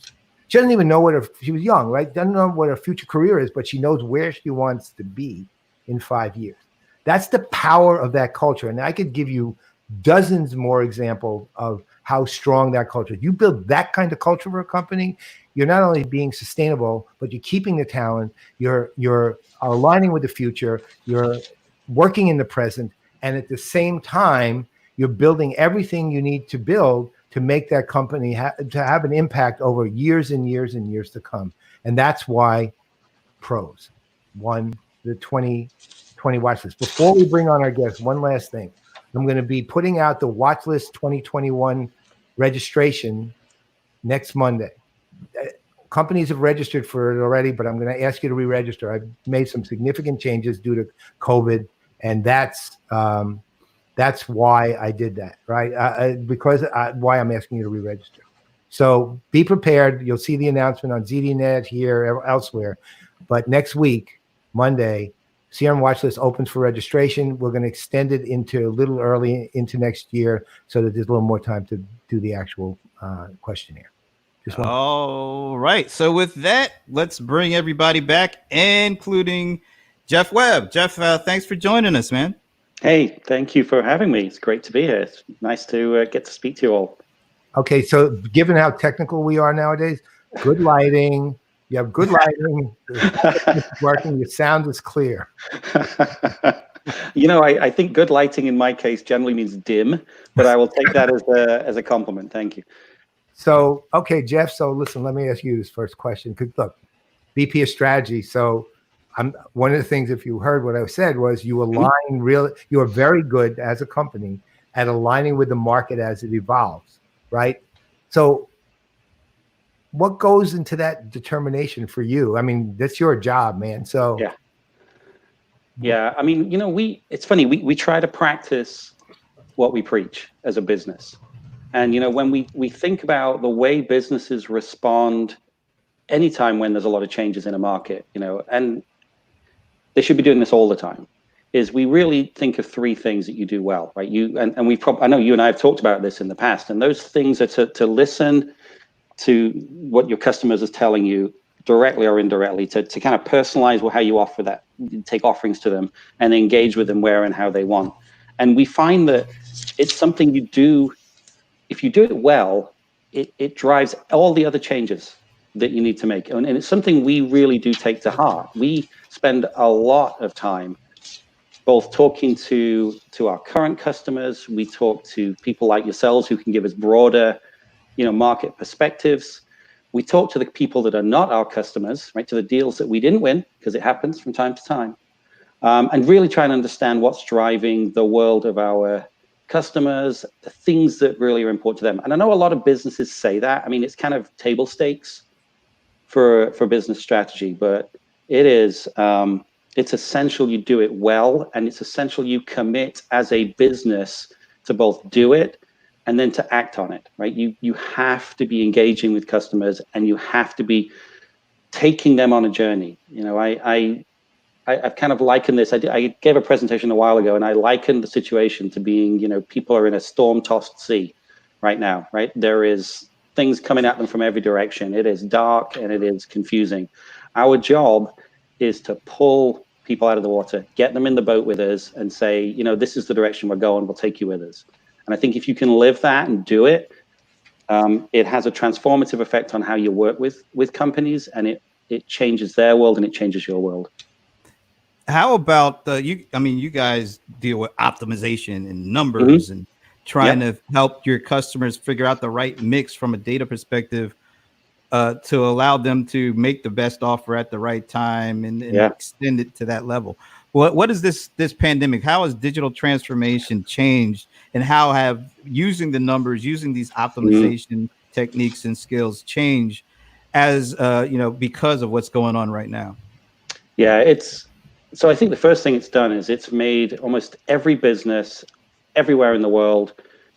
Speaker 2: She doesn't even know she was young, right? Doesn't know what her future career is, but she knows where she wants to be in 5 years. That's the power of that culture. And I could give you dozens more examples of how strong that culture is. You build that kind of culture for a company, you're not only being sustainable, but you're keeping the talent, you're aligning with the future, you're working in the present, and at the same time, you're building everything you need to build to make that company to have an impact over years and years and years to come. And that's why Pros won the 2020 watch list. Before we bring on our guests, one last thing. I'm going to be putting out the Watchlist 2021 registration next Monday. Companies have registered for it already, but I'm going to ask you to re-register. I've made some significant changes due to COVID, and that's why I did that, right? Why I'm asking you to re-register. So be prepared. You'll see the announcement on ZDNet here, elsewhere. But next week, Monday, CRM Watchlist opens for registration. We're going to extend it into a little early into next year so that there's a little more time to do the actual questionnaire.
Speaker 1: All right. So with that, let's bring everybody back, including Jeff Webb. Jeff, thanks for joining us, man.
Speaker 4: Hey, thank you for having me. It's great to be here. It's nice to get to speak to you all.
Speaker 2: Okay, so given how technical we are nowadays, good lighting. You have good lighting. It's working. Your sound is clear.
Speaker 4: I think good lighting in my case generally means dim, but I will take that as a compliment. Thank you.
Speaker 2: So, okay, Jeff. So listen, let me ask you this first question. Because look, VP of strategy. So one of the things, if you heard what I said, was you align you are very good as a company at aligning with the market as it evolves, right? So what goes into that determination for you? I mean, that's your job, man. So
Speaker 4: yeah. I mean, it's funny. We try to practice what we preach as a business. And, when we think about the way businesses respond anytime when there's a lot of changes in a market, and they should be doing this all the time, is we really think of three things that you do well, right? I know you and I have talked about this in the past, and those things are to listen to what your customers are telling you directly or indirectly, to kind of personalize how you offer that, take offerings to them and engage with them where and how they want. And we find that it's something you do. If you do it well, it drives all the other changes that you need to make. And it's something we really do take to heart. We spend a lot of time both talking to our current customers. We talk to people like yourselves who can give us broader, market perspectives. We talk to the people that are not our customers, right, to the deals that we didn't win, because it happens from time to time, and really try and understand what's driving the world of our customers, the things that really are important to them. And I know a lot of businesses say that. I mean, it's kind of table stakes for business strategy, but it is it's essential you do it well, and it's essential you commit as a business to both do it and then to act on it, right? You have to be engaging with customers, and you have to be taking them on a journey. I've kind of likened this. I gave a presentation a while ago, and I likened the situation to being, people are in a storm-tossed sea right now, right? There is things coming at them from every direction. It is dark and it is confusing. Our job is to pull people out of the water, get them in the boat with us, and say, this is the direction we're going. We'll take you with us. And I think if you can live that and do it, it has a transformative effect on how you work with companies, and it changes their world and it changes your world.
Speaker 1: How about you guys deal with optimization and numbers and trying to help your customers figure out the right mix from a data perspective to allow them to make the best offer at the right time and extend it to that level. What is this pandemic? How has digital transformation changed, and how have using the numbers, using these optimization techniques and skills change as because of what's going on right now?
Speaker 4: Yeah, so I think the first thing it's done is it's made almost every business everywhere in the world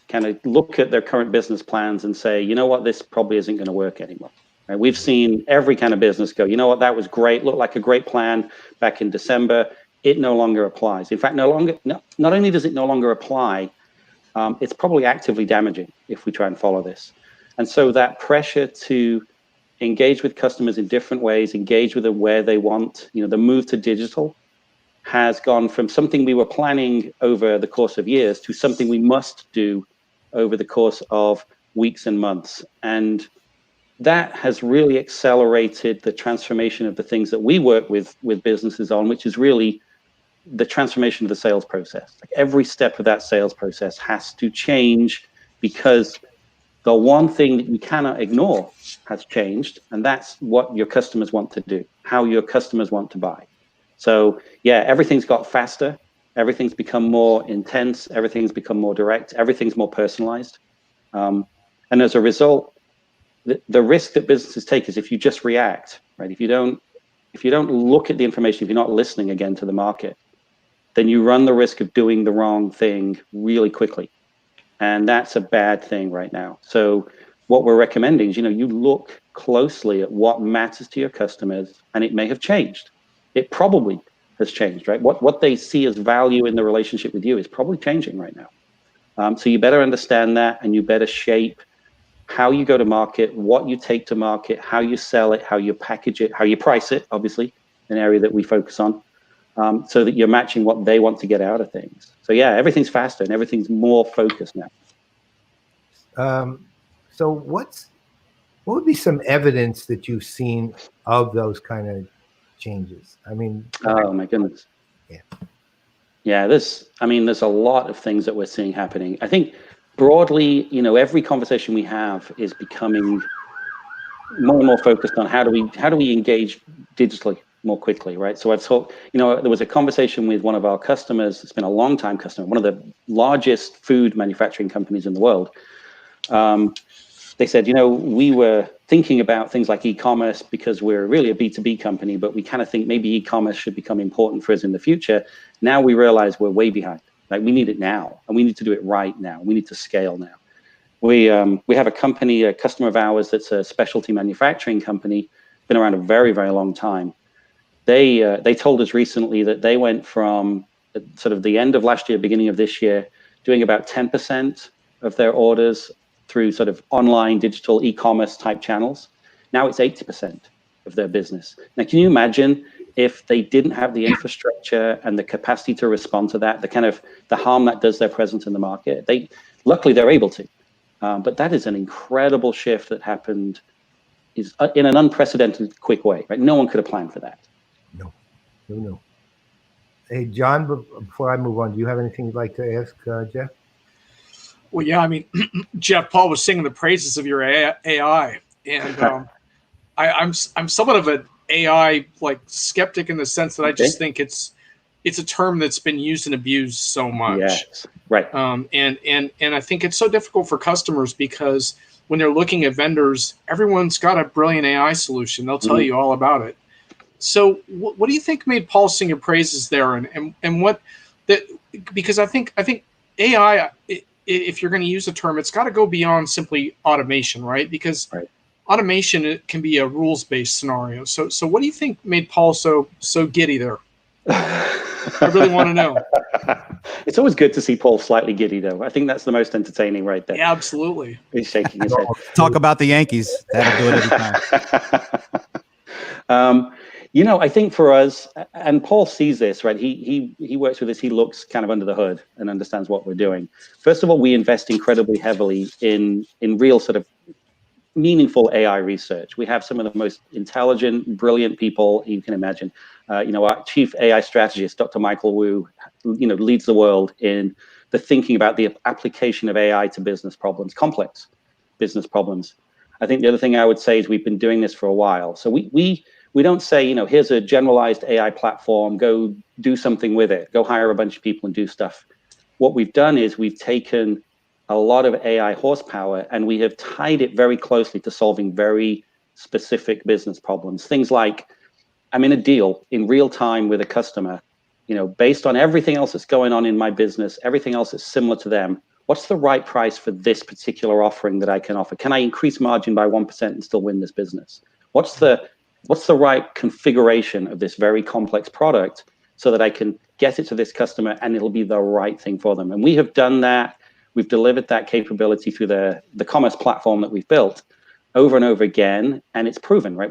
Speaker 4: kind of look at their current business plans and say, this probably isn't going to work anymore. Right? We've seen every kind of business go, that was great, looked like a great plan back in December. It no longer applies. In fact, not only does it no longer apply, it's probably actively damaging if we try and follow this. And so that pressure to engage with customers in different ways, engage with them where they want, the move to digital has gone from something we were planning over the course of years to something we must do over the course of weeks and months. And that has really accelerated the transformation of the things that we work with businesses on, which is really the transformation of the sales process. Like every step of that sales process has to change, because the one thing that you cannot ignore has changed, and that's what your customers want to do, how your customers want to buy. So yeah, everything's got faster, everything's become more intense, everything's become more direct, everything's more personalized. And as a result, the risk that businesses take is if you just react, right? If you don't look at the information, if you're not listening again to the market, then you run the risk of doing the wrong thing really quickly. And that's a bad thing right now. So what we're recommending is, you look closely at what matters to your customers, and it may have changed. It probably has changed, right? What they see as value in the relationship with you is probably changing right now. So you better understand that, and you better shape how you go to market, what you take to market, how you sell it, how you package it, how you price it, obviously, an area that we focus on, so that you're matching what they want to get out of things. So yeah, everything's faster and everything's more focused now.
Speaker 2: So what would be some evidence that you've seen of those kind of changes? I mean,
Speaker 4: oh my goodness. Yeah, there's a lot of things that we're seeing happening. I think broadly, every conversation we have is becoming more and more focused on how do we engage digitally more quickly, right? So I've talked, there was a conversation with one of our customers. It's been a long time customer, one of the largest food manufacturing companies in the world. They said, we were thinking about things like e-commerce because we're really a B2B company, but we kind of think maybe e-commerce should become important for us in the future. Now we realize we're way behind. Like, we need it now, and we need to do it right now. We need to scale now. We have a company, a customer of ours that's a specialty manufacturing company, been around a very, very long time. They told us recently that they went from sort of the end of last year, beginning of this year, doing about 10% of their orders through sort of online digital e-commerce type channels. Now it's 80% of their business. Now, can you imagine if they didn't have the infrastructure and the capacity to respond to that, the harm that does their presence in the market? Luckily they're able to, but that is an incredible shift that happened in an unprecedented quick way, right? No one could have planned for that.
Speaker 2: No. Hey, John, before I move on, do you have anything you'd like to ask Jeff?
Speaker 3: Well, yeah, Jeff, Paul was singing the praises of your AI, and I'm somewhat of an AI skeptic in the sense that I just think it's a term that's been used and abused so much.
Speaker 4: Yes, right.
Speaker 3: And I think it's so difficult for customers because when they're looking at vendors, everyone's got a brilliant AI solution. They'll tell you all about it. So what do you think made Paul sing your praises there, and what that, because I think AI, if you're going to use the term, it's got to go beyond simply automation, right? Because automation, it can be a rules-based scenario. So what do you think made Paul so giddy there? I really want to know.
Speaker 4: It's always good to see Paul slightly giddy, though. I think that's the most entertaining right there.
Speaker 3: Yeah, absolutely.
Speaker 4: He's shaking his head.
Speaker 1: Talk about the Yankees. That'll do it every time.
Speaker 4: I think for us, and Paul sees this, right? He works with this. He looks kind of under the hood and understands what we're doing. First of all, we invest incredibly heavily in real sort of meaningful AI research. We have some of the most intelligent, brilliant people you can imagine. Our chief AI strategist, Dr. Michael Wu, leads the world in the thinking about the application of AI to business problems, complex business problems. I think the other thing I would say is we've been doing this for a while. So we don't say, here's a generalized AI platform, go do something with it, go hire a bunch of people and do stuff. What we've done is we've taken a lot of AI horsepower and we have tied it very closely to solving very specific business problems. Things like, I'm in a deal in real time with a customer, based on everything else that's going on in my business, everything else that's similar to them. What's the right price for this particular offering that I can offer? Can I increase margin by 1% and still win this business? What's the right configuration of this very complex product so that I can get it to this customer and it'll be the right thing for them? And we have done that. We've delivered that capability through the commerce platform that we've built over and over again, and it's proven, right?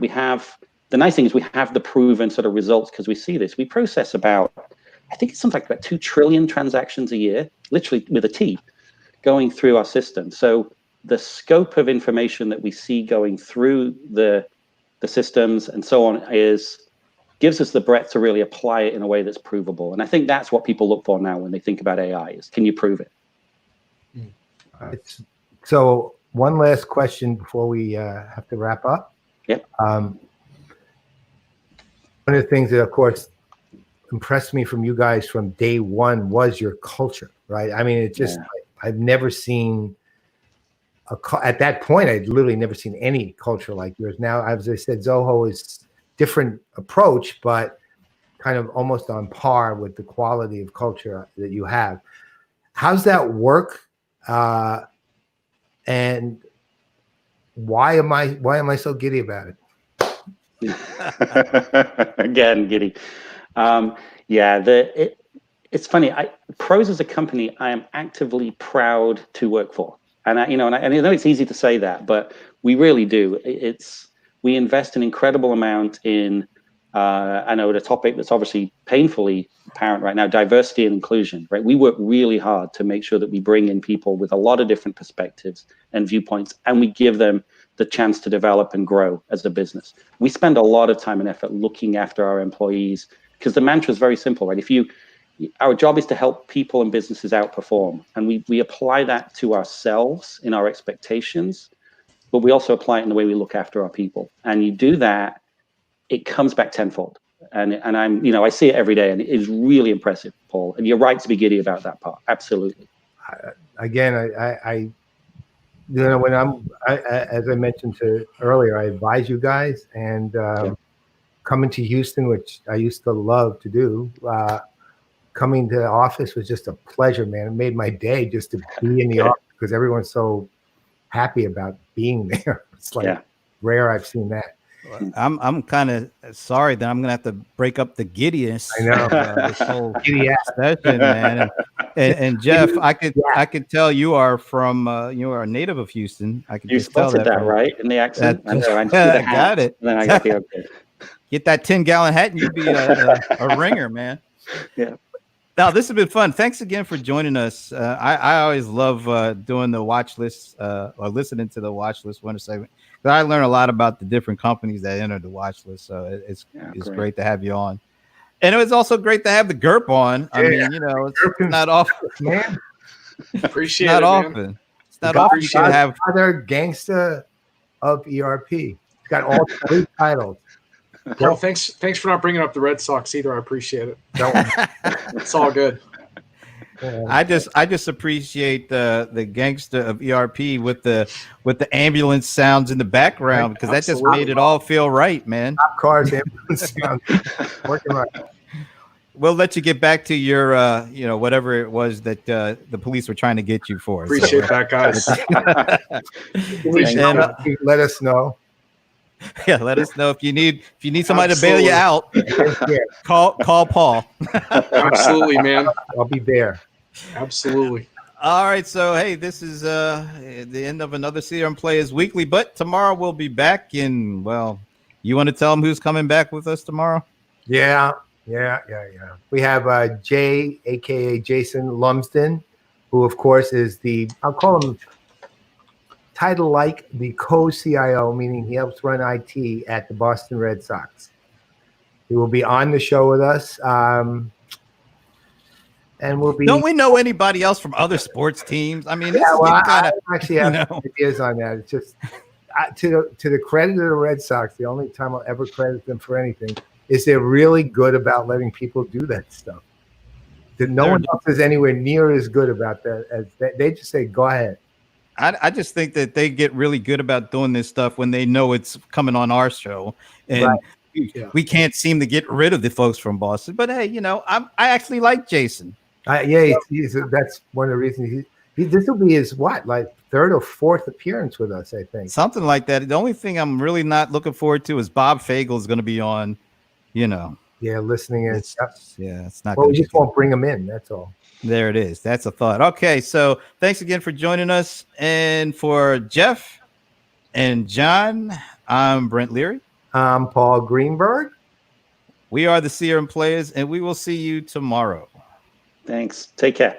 Speaker 4: The nice thing is we have the proven sort of results because we see this. We process about, I think it's something like about 2 trillion transactions a year, literally with a T, going through our system. So the scope of information that we see going through the systems and so on gives gives us the breadth to really apply it in a way that's provable. And I think that's what people look for now when they think about AI is, can you prove it?
Speaker 2: So one last question before we have to wrap up.
Speaker 4: Yep.
Speaker 2: One of the things that, of course, impressed me from you guys from day one was your culture, right? I mean, it just, I've never seen at that point, I'd literally never seen any culture like yours. Now, as I said, Zoho is different approach, but kind of almost on par with the quality of culture that you have. How's that work? And why am I so giddy about
Speaker 4: it? Again, giddy. It's funny. Pros as a company, I am actively proud to work for. And I know it's easy to say that, but we really do. We invest an incredible amount in, I know, the topic that's obviously painfully apparent right now, diversity and inclusion, right? We work really hard to make sure that we bring in people with a lot of different perspectives and viewpoints, and we give them the chance to develop and grow as a business. We spend a lot of time and effort looking after our employees because the mantra is very simple, right? Our job is to help people and businesses outperform, and we apply that to ourselves in our expectations, but we also apply it in the way we look after our people. And you do that, it comes back tenfold. And I see it every day, and it is really impressive, Paul. And you're right to be giddy about that part. Absolutely.
Speaker 2: Again, I as I mentioned earlier, I advise you guys, and coming to Houston, which I used to love to do. Coming to the office was just a pleasure, man. It made my day just to be in the office because everyone's so happy about being there. It's like rare I've seen that.
Speaker 1: I'm kind of sorry that I'm gonna have to break up the giddiness.
Speaker 2: I know
Speaker 1: this whole giddy session, man. And Jeff, I could tell you are a native of Houston. I could
Speaker 4: you
Speaker 1: just tell
Speaker 4: that right in the accent. I
Speaker 1: got it.
Speaker 4: And then I got the okay.
Speaker 1: Get that 10-gallon hat, and you'd be a ringer, man.
Speaker 4: Yeah.
Speaker 1: Now, this has been fun. Thanks again for joining us. I always love doing the watch list or listening to the Watchlist Winner segment. I learn a lot about the different companies that enter the watch list. So it's great to have you on. And it was also great to have the GURP on. I mean, it's not often.
Speaker 2: Man.
Speaker 3: Appreciate
Speaker 1: not
Speaker 3: it,
Speaker 1: often.
Speaker 3: man.
Speaker 1: It's not often you can have
Speaker 2: other gangsta of ERP. It's got all 3 titles.
Speaker 3: Well, thanks for not bringing up the Red Sox either. I appreciate it. It's all good.
Speaker 1: I just appreciate the gangster of ERP with the ambulance sounds in the background because that just made it all feel right, man.
Speaker 2: Cop cars, ambulance sounds, working right.
Speaker 1: We'll let you get back to your whatever it was that the police were trying to get you for.
Speaker 3: Appreciate that, guys.
Speaker 2: Let us know.
Speaker 1: Yeah, let us know if you need somebody to bail you out. Call Paul.
Speaker 3: Absolutely, man.
Speaker 2: I'll be there.
Speaker 3: Absolutely.
Speaker 1: All right, so hey, this is the end of another CRM Playaz Weekly, but tomorrow we'll be back in. Well, you want to tell them who's coming back with us tomorrow?
Speaker 2: Yeah. We have Jay, aka Jason Lumsden, who of course is I'll call him title like the co-CIO, meaning he helps run IT at the Boston Red Sox. He will be on the show with us. And we'll be.
Speaker 1: Don't we know anybody else from other sports teams? I mean,
Speaker 2: I actually have ideas on that. It's just to the credit of the Red Sox, the only time I'll ever credit them for anything is they're really good about letting people do that stuff. No one else is anywhere near as good about that as they just say, go ahead.
Speaker 1: I just think that they get really good about doing this stuff when they know it's coming on our show, and we can't seem to get rid of the folks from Boston. But hey, I actually like Jason.
Speaker 2: That's one of the reasons this will be his 3rd or 4th appearance with us, I think.
Speaker 1: Something like that. The only thing I'm really not looking forward to is Bob Fagel is going to be on.
Speaker 2: Yeah, listening in.
Speaker 1: It's not.
Speaker 2: Well, we just won't bring him in. That's all.
Speaker 1: There it is. That's a thought. Okay, so thanks again for joining us. And for Jeff and John, I'm Brent Leary.
Speaker 2: I'm Paul Greenberg.
Speaker 1: We are the CRM Playaz, and we will see you tomorrow.
Speaker 4: Thanks. Take care.